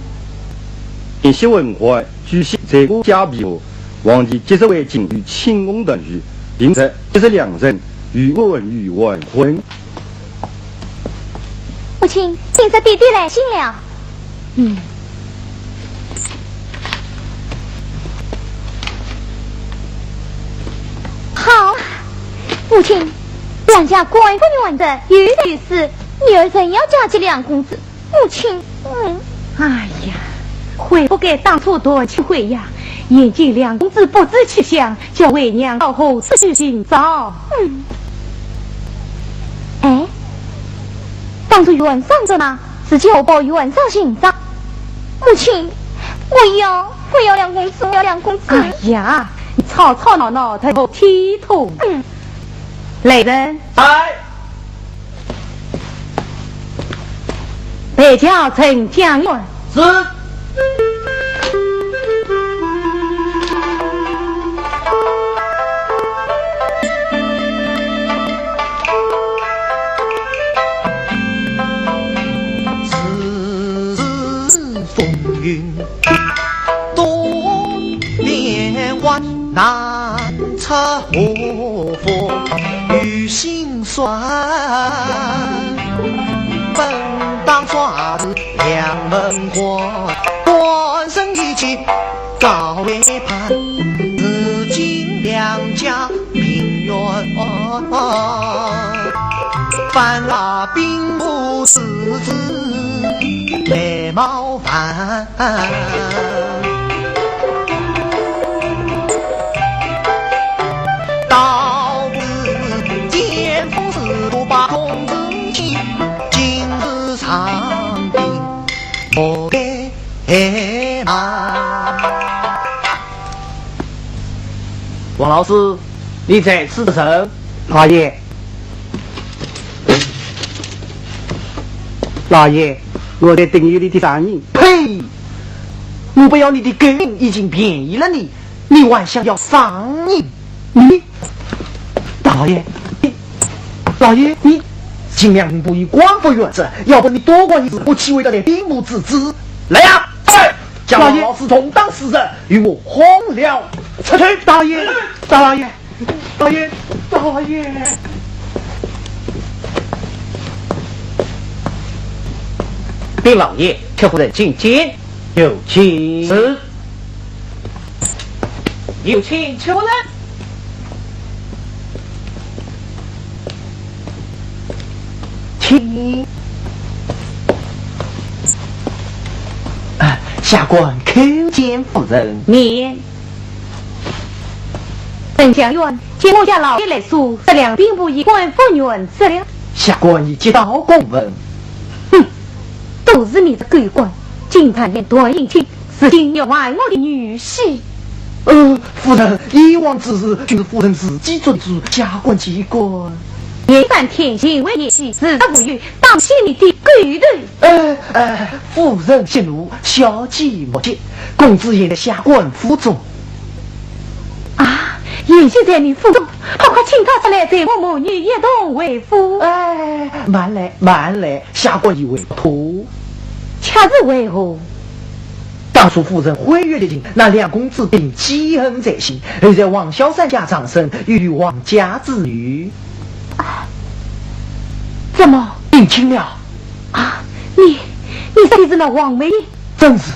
演习文化举行在我家庇后，皇帝接受为敬与亲翁等语，并且接受两人与我文与完婚。母亲，今日弟弟来信了。好，母亲，两家官不原则，有的是女儿怎要嫁给梁公子。母亲，哎呀，悔不该当初多去回呀！眼见梁公子不知去向，叫为娘到后自去寻找。哎，当初原上着呢，是叫我报原上寻找。母亲，我要梁公子，我要梁公子。哎呀，你吵吵闹闹，太不体统。来人，来，北叫陈将军。是。风云多变幻，难测祸福与心酸。本当抓子两门关，官身一起高为盼。如今两家平原，犯了并不是没冒犯，到日见风使不把公子气，今日长兵不给骂。王老师，你在此得胜。老爷，老爷，我在等于你的大人。呸！我不要你的狗命已经便宜了你，你还想要伤人？你，大老爷，老爷，你尽量不以官复原则，要不你多管一次，我岂为得连兵不自知？来呀！将王老师同当死人，与我荒了出去！大老爷，大老爷，老爷，大老爷。禀老爷，邱夫人觐见。有请。是。有请邱夫人。请。下官叩见夫人。免。陈将军，见我家老爷来说，这两兵不以官复原则了。下官已接到公文。都是你的狗官，经常连断姻亲，是今要害我的女婿。夫人，以往之事均是夫人自己做主，下官机关。言犯天行为业系，自不语，当心你的狗人。夫人息怒，小计莫见，公子也在下官府中。啊，言行在你府中，好快请他出来，在我母女一同为夫。慢来，慢来，下官以为妥。恰是为何？当初夫人毁约的情，那两公子并记恨在心，而在王小三家长生，与王家之女。怎么定亲了？你是那王梅？正是。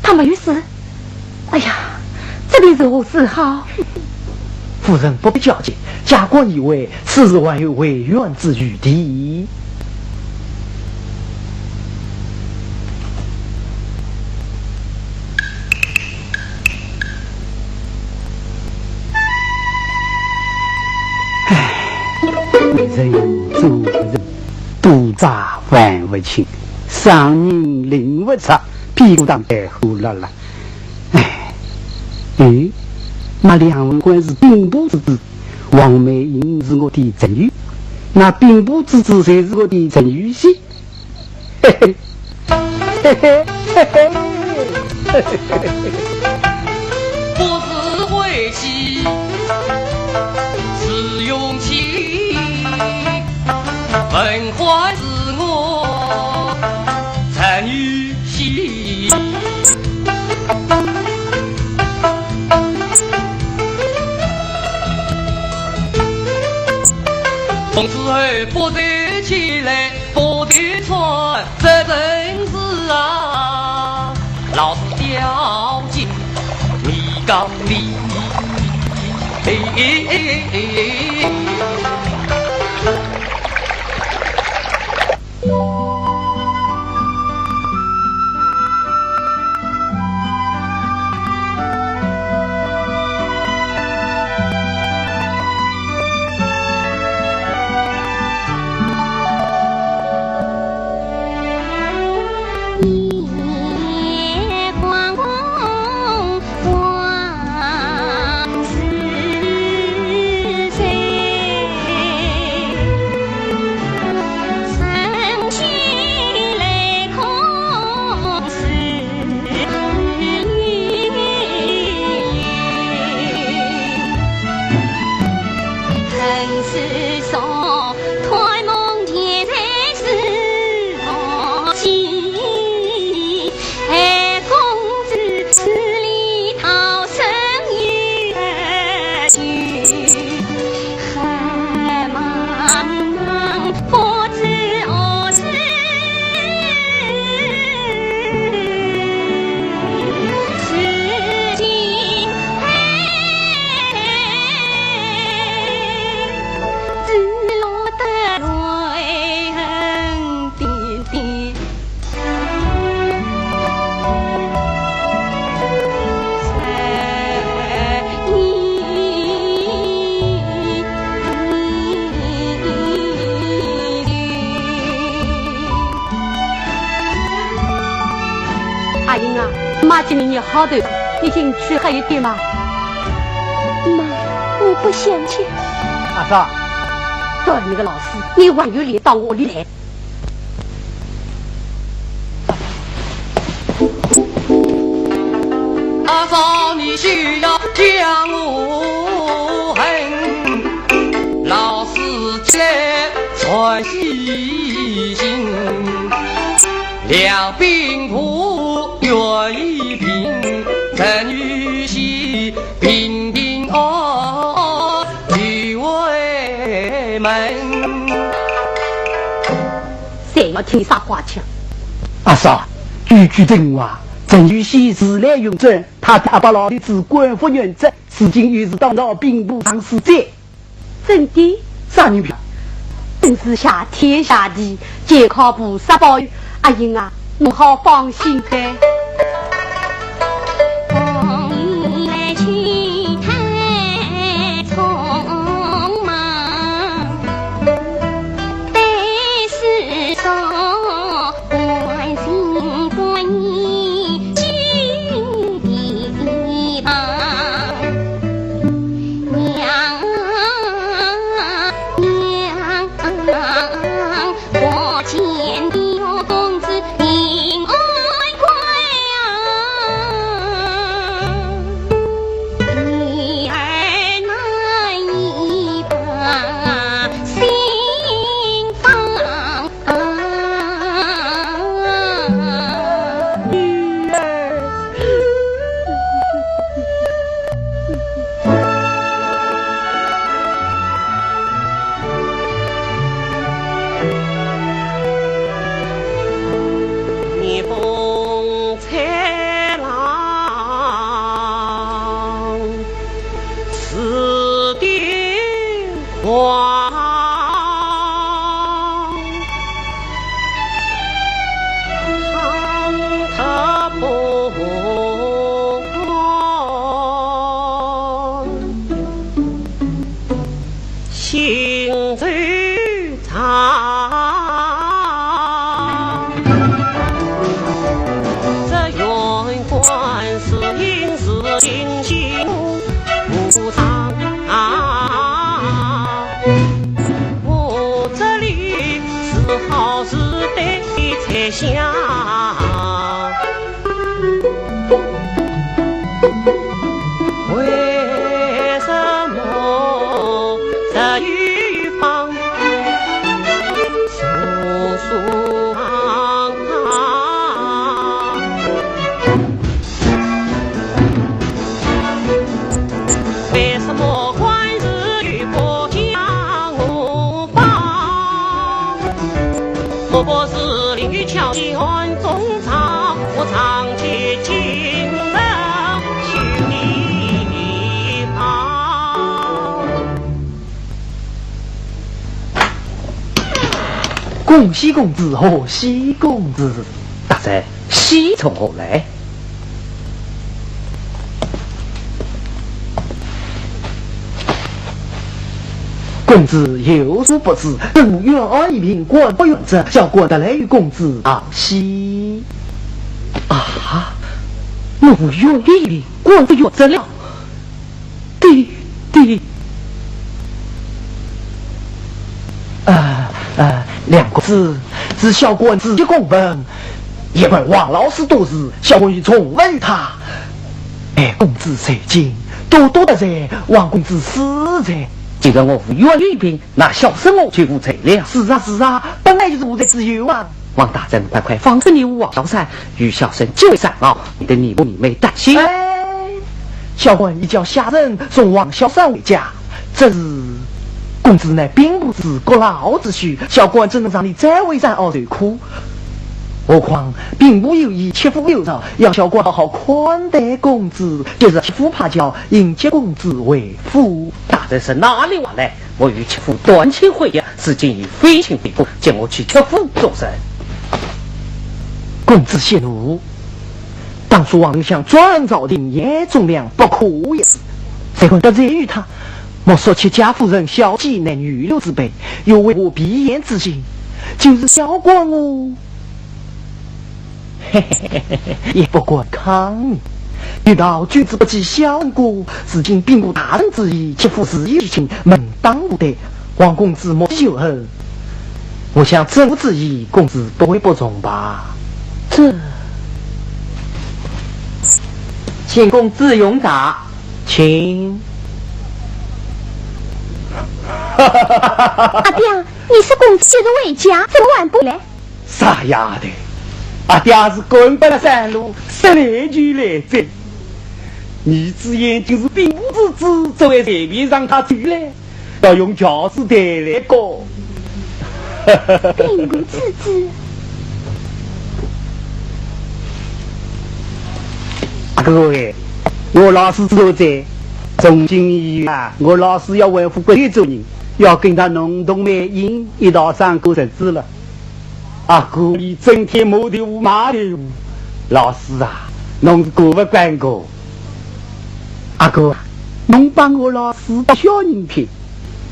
他没有死。哎呀，这里是何事好？夫人不必交接，下官以为此事还有委员之余地。为人做人，督诈犯不清，伤人领不察，屁股当白呼啦啦。那两文官是兵部之子，王梅英是我的侄女，那兵部之子才是我的侄女婿。嘿嘿，嘿嘿，嘿嘿，嘿嘿。不是为妻，是用情。文化是我陈玉喜，从此后不得起来，不得穿，这真是啊，老是掉进泥缸里。妈今年好的，你进去喝一点吗？妈，我不想去。阿嫂，对你个老师，你晚有脸到我里来。阿嫂，你需要将我恨，老师来传细心，两鬓苦愿一鬓，陈玉喜平平安与为门。谁要听啥话腔？阿嫂，句句真话。陈玉喜自来用政，他大把老的子官复原则，至今于是当到兵部长司在。真的？啥人票？真是下天下地，皆靠菩萨保佑。阿英啊，我好放心的。为什么这一方恭喜公子，贺喜公子！大人，喜从何来？公子有所不知，正远而一名官不远者，小官得来与公子讨喜。啊！我远一名官不远者了。对。两个字是小官自己公本，也怪王老师多事，小官已从问他。公子随敬，多多的在王公子死在。既然我无远一兵，那小生我却无罪了。是啊，本来就是无罪之有啊。王大人，快放生你王小三，与小生结为三傲，你的你没担心。小官已叫下人送王小三回家，这是公子乃并不是国老之需，小官只能让你再为三傲受苦。何况并不有意切腹有饶，要小官好好宽待公子，就是切腹怕教，迎接公子为父。大人是哪里话来？我与切腹断亲会呀，是今已非亲非故，见我去切腹做甚？公子息怒，当初王相转朝廷也重量不可也是，谁管得罪于他？莫说其家夫人小姬乃女流之辈，又为我闭眼之心，就是小官哦。也不过抗你，遇到举止不及小人故，是今并无大人之意，切腹是有情，门当户对，王公子莫羞恨。我想政府之意，公子不会不从吧？请公子用茶，请。阿爹，你是公子就是回家，怎么晚不来？傻丫的，阿爹是滚奔了山路，十来句来追。你之言就是并不之子，这位随便让他追来，要用轿子带来过。并不之子。各位，我老师都在。从今以后，我老师要维护国内做人，要跟他弄动美音一道上过日子了。故意整天摸头骂头，老师啊，侬是过不惯过。阿哥，侬帮我老师当小人品，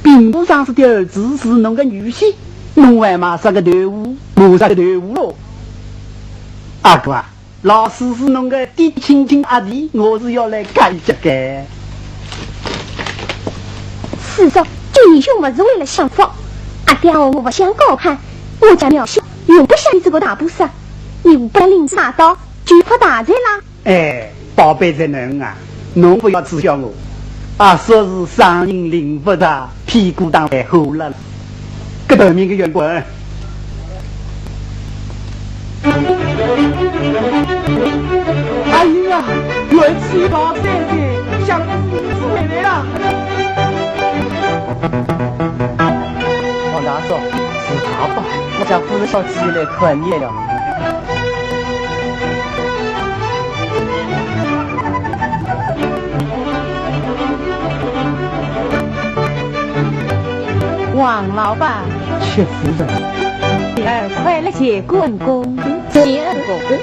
并不上是的儿子是侬个女婿，侬还骂啥个豆腐，骂啥个豆腐喽？阿哥啊，老师是侬个弟亲亲阿弟，我是要来感谢的。是说，就你兄不是为了享福，阿爹我不想高攀，我家苗兄用不下你这个大菩萨，你不能领大刀，举破大罪啦。宝贝在人啊，侬不要耻笑我，说是上人领不大，屁股当来后了，个头面个冤棍。哎呀，元气老先生，想死回来了。王大嫂，是他吧？我家夫人小鸡来看你了。王老板，切夫人，快来接公公，接公公。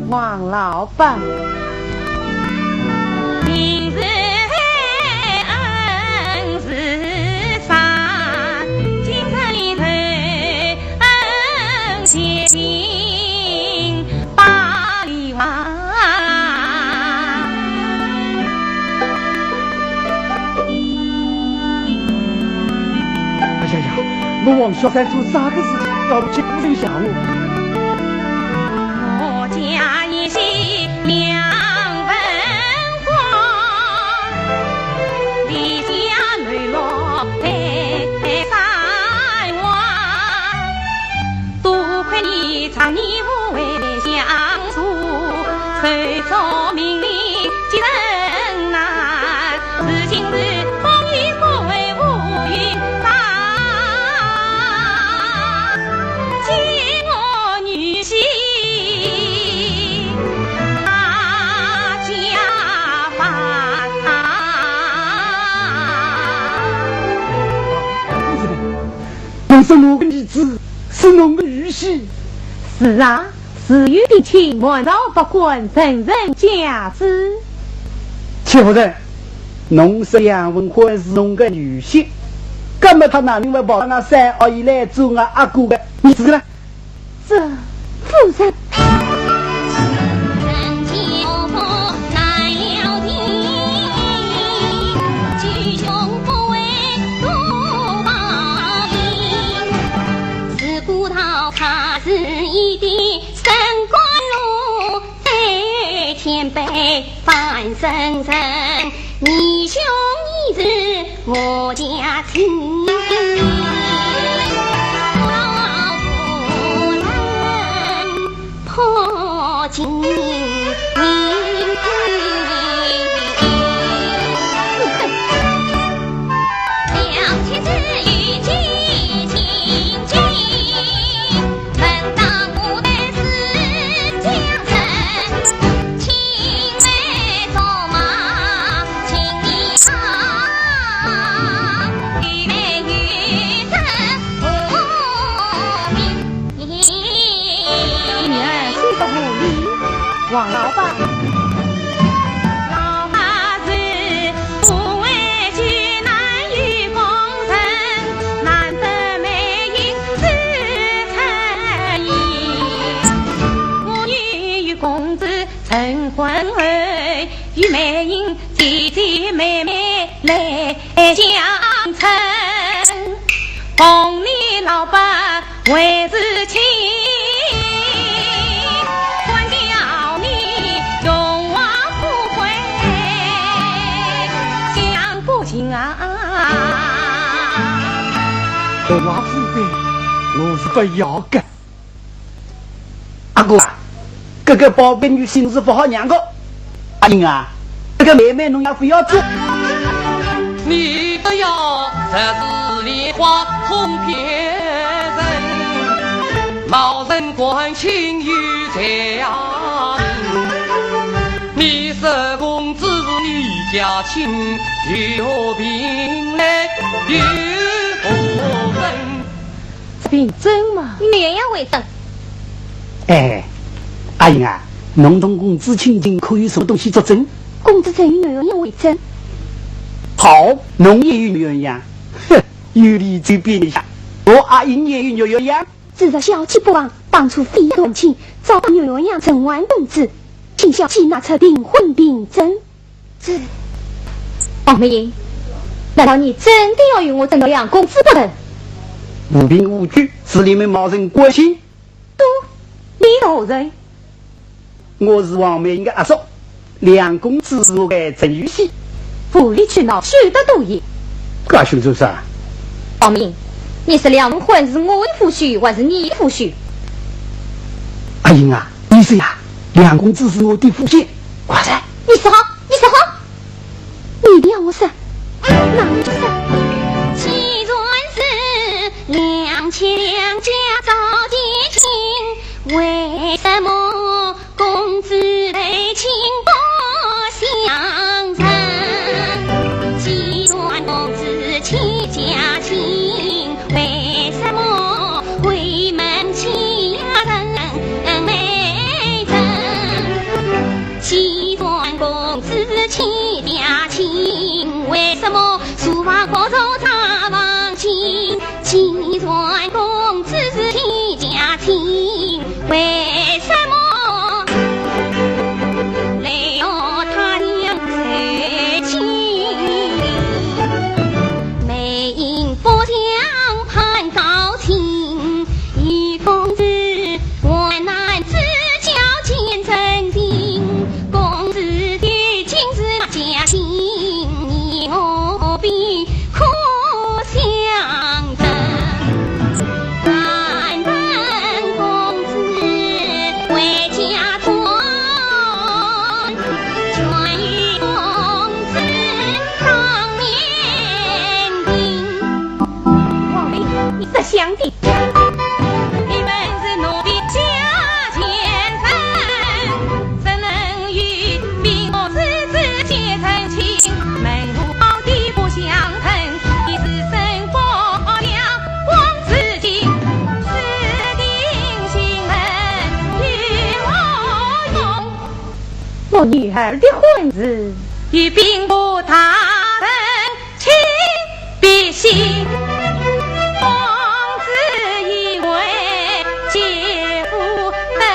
王老板，明日恩是啥？京城里头恩接近八里湾。哎呀，我王小三做啥个事情，要不去不留下我？家一夕两分花，离家门落在山湾。多亏你常年无为相助，手着命令几人难，是今日风雨所为无云散。接我女婿。是我的儿子，是侬的女婿。是啊，是有的亲，莫道不管，人人皆知。戚夫人，侬是杨文欢是侬的女婿，根本他哪能会跑到俺321来做俺阿哥的？你知道？这夫人。天北范生生，你兄一日我家亲，老夫人破镜两妻子与妻情近，门当户对是江山。青梅竹马情意长，玉梅玉真不明。女儿虽不无礼，王老板。老八是不畏惧难于公人，难得美英是诚意。我女与公子成婚儿，与美英姐姐妹妹来相称，奉你老板为是亲。我老父辈，我是不要的。阿哥啊，这个宝贝女心是不好养的。阿英啊，这个妹妹侬也不要做。你不要这是梨花哄骗人，冒人关情于家明。你是公子，你家亲，有病来有夫人。病真吗？你也要为证。哎，阿英啊，侬同公子亲近可以什么东西作证？公子曾与女儿娘为证。好，侬也与女儿一样，哼，有理就变一下。我阿英也与女儿一样。只是小气不忘，当初非同情，早把女儿娘成完公子，请小气拿出订婚凭证。这，王美英，难道你真的要与我争到两公子不成？无凭无据，是你们冒人关心。你何人？我是王美英的阿叔，梁公子是我的曾玉玺。无理取闹，虚的多言。干兄做啥？王美英，你是梁文欢是我的夫婿，还是你的夫婿？阿英啊，你是呀？梁公子是我的父亲。快噻！你说好，你说好，你一定要我说，那我就说。既然是两亲两家早结亲，为什么公子对亲不相称？既然公子齐家亲，为什么回门亲人没争？既然公子齐家亲，为什么书法国走茶房亲？既然公子是齐家亲，为什么来了他娘在亲？美英不想攀高情，一公子万难自交见真定。公子的亲子家亲，你何必苦相争？但问公子我女儿的婚事与兵部大人请必行。公子以为姐夫等，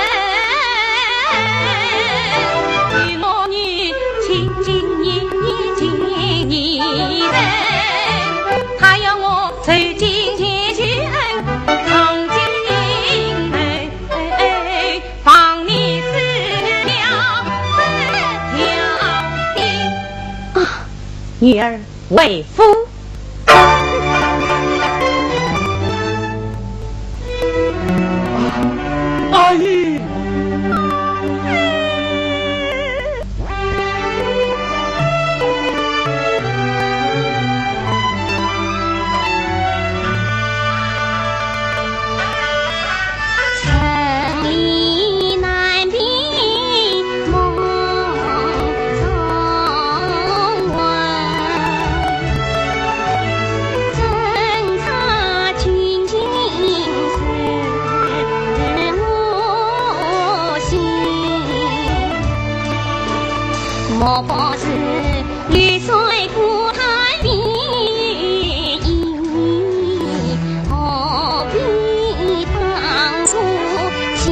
与我女亲近你人，他要我走进前去恩，同进门，帮你死了这条命。女儿为夫。阿姨，城里难平梦中闻，侦察军情深我心，莫不是绿水古潭边，何必当初情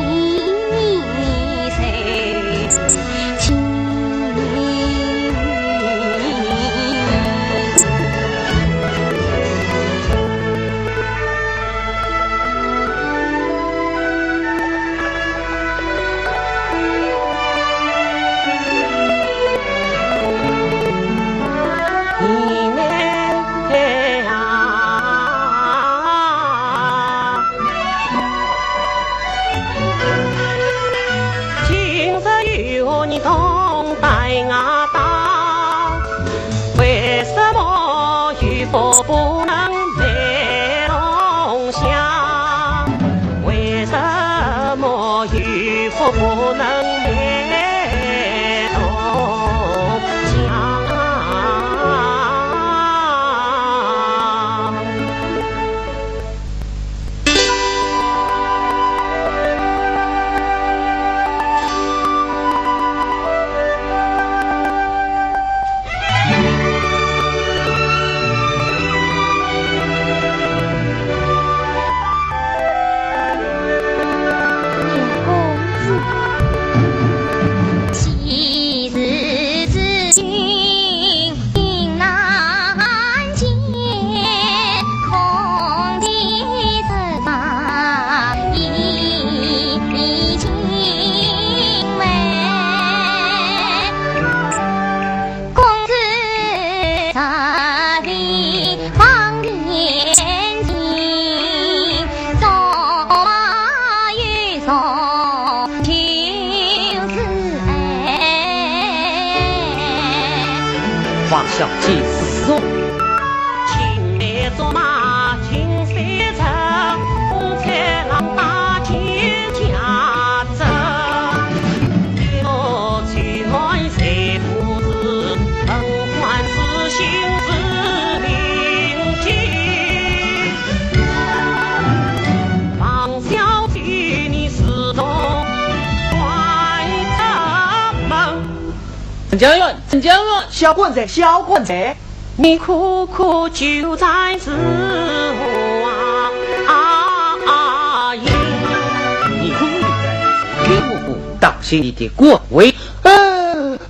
谁情？你同带我到，为什么渔夫不能卖龙虾？为什么渔夫不能卖龙虾？王小姐说：“青梅竹马青山侧，风彩浪打千家走。一路去来谁不知，本官是心知明镜。王小姐，你是懂怪什么？”陈家院，陈家院，小官仔，小官仔，你苦苦就在此啊！你苦苦在岳母不当心你的过位。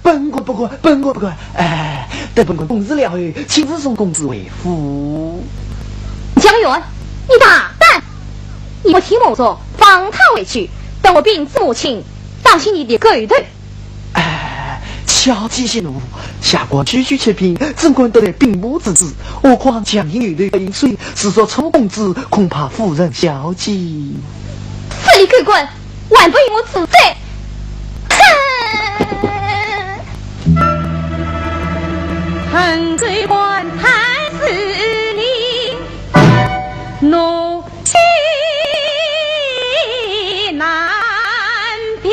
本官不管，等本官公子了后，亲自送公子为夫。江源，你大胆！你不听我说，放他回去，等我病死母亲，当心你的狗头。小姐息怒，下官区区七品，怎管得来并无之子？何况江阴女的饮水，是说丑公子，恐怕夫人小姐。这里狗棍，万不与我自在！恨罪官太子里，怒气难平。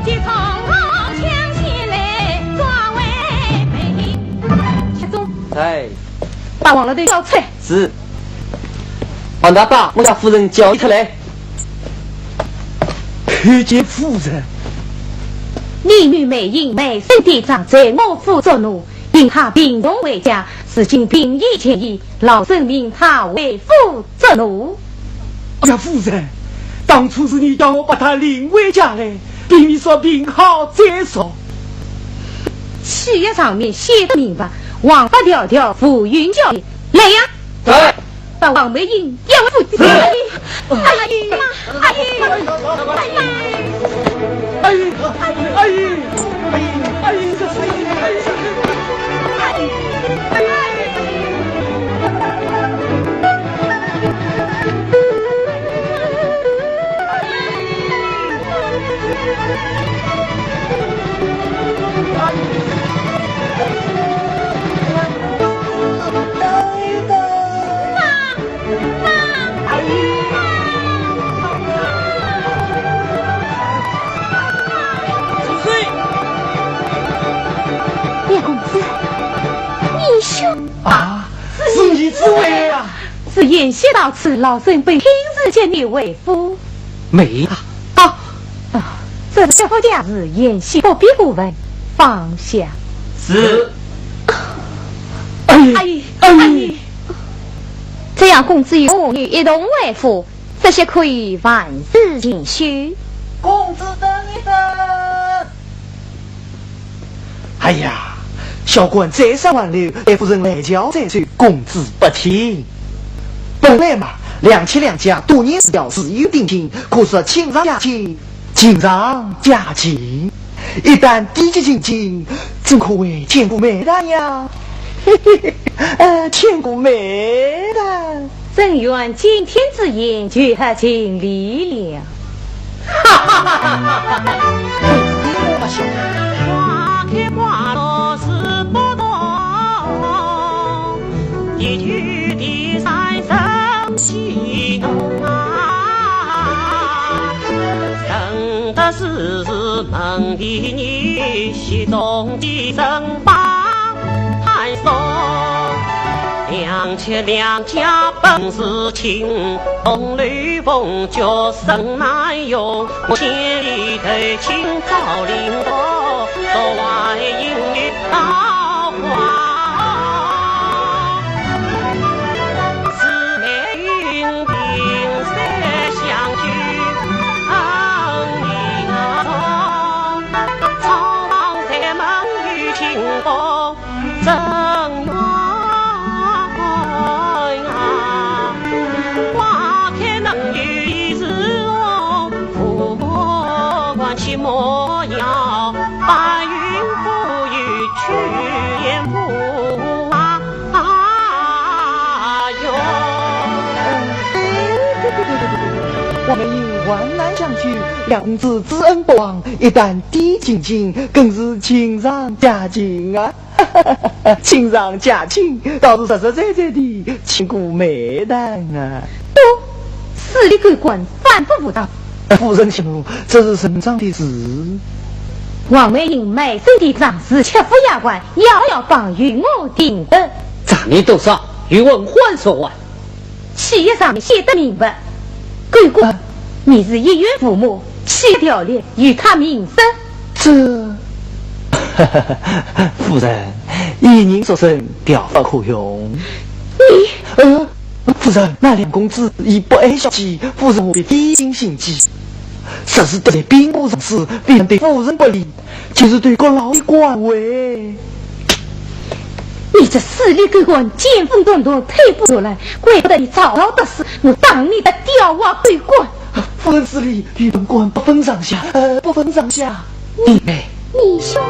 即从我抢先来抓为备，切中在把王老的小菜是黄大爸，我家夫人叫你出来。去见夫人。你女美英美生的长在我府作奴，因她病重为家，是经病已痊愈，老身命她为夫作奴。呀，夫人，当初是你叫我把她领回家来，比你说病好再说。契约上面写的明白，王法条条，浮云教育。来呀！来，把王美英养父亲。阿姨，阿姨，阿姨，阿姨，阿姨，阿姨，这是阿姨，阿姨，啊，是你之位啊！是演戏到此，老身本平日见你为夫。没啊！这是小家日演戏，不必过问，放下。是。阿姨，阿姨，这样公子与我女一同为夫，这些可以万事尽虚。公子等一等。哎呀！小官再三挽留，夫人来叫再去，公子不听。本来嘛，两妻两家多年之交，自有定情，可是亲上加亲，亲上加亲，一旦低级亲近，真可谓千古美谈呀！千古美谈。真愿今天之言绝合尽力了。哈哈哈哈哈！花开花落是不多，一句的三声戏弄啊，生的是梦的你，戏中的声把探索。两妾两家本是亲，风雷风脚生难用。我千里头青草林多，昨晚阴雨桃花。四面云鬓色相聚，你啊草莽在梦与清风正远。莫要白云浮雨去烟雾哟！我们以万难相聚，两公子知恩不忘，一旦低亲近，更是亲上加亲啊！亲上加亲，倒是实实在在的千古美谈啊！不，势力官官反复不当。夫人息怒，这是身上的事。王美英美身的长是切腹牙关，遥遥帮与我顶的。账面多少？与文换说完。契约上面写得明白，贵国你是一岳父母，契约条例与他名声。这，夫人，一人所生，调法可用。你，夫人，那两公子已不爱小妻，夫人何必低心心机？实是对兵部上事，必然对夫人不利，就是对国老的官位。你这势力官官，见风断断，退不出来，怪不得你早早的死，我当你的吊瓦贵官。夫人势力与本官不分上下，不分上下。你兄。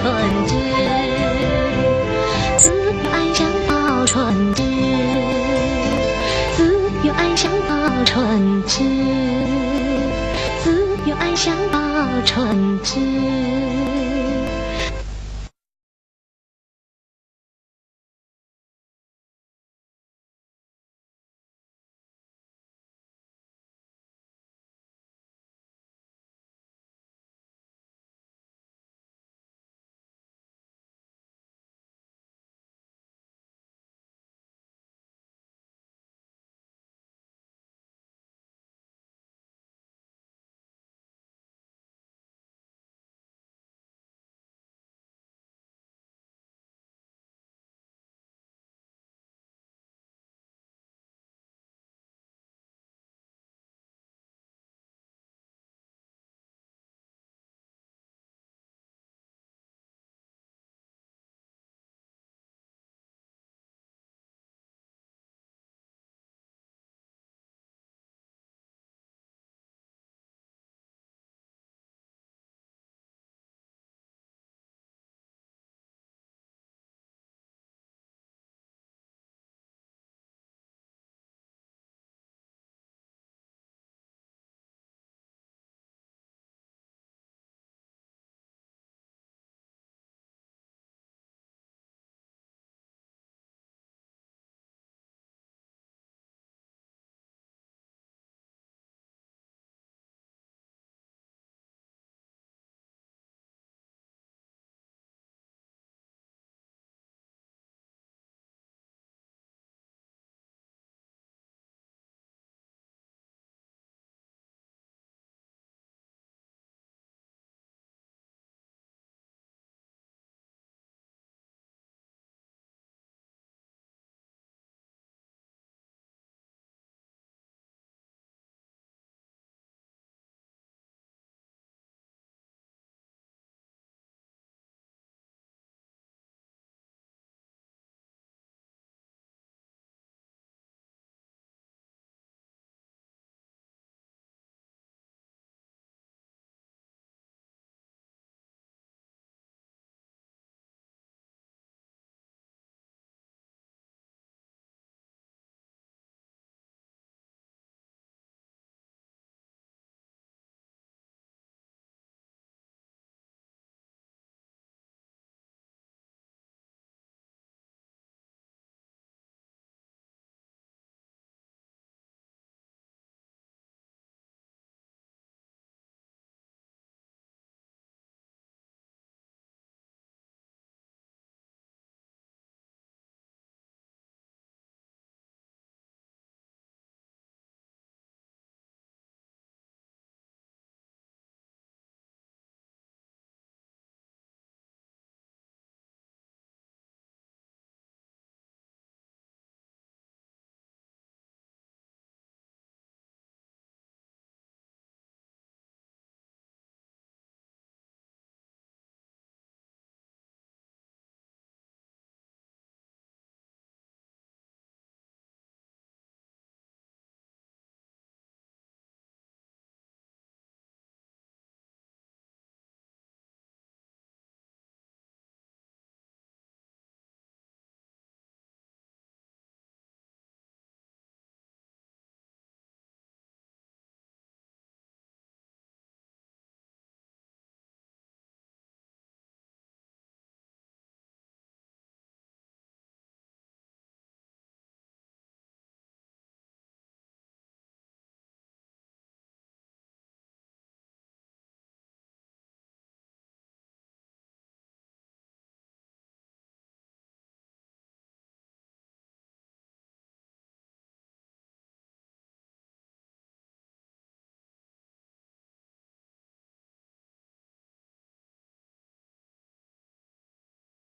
春枝，自有暗香报春枝，自有暗香报春枝，自有暗香报春枝。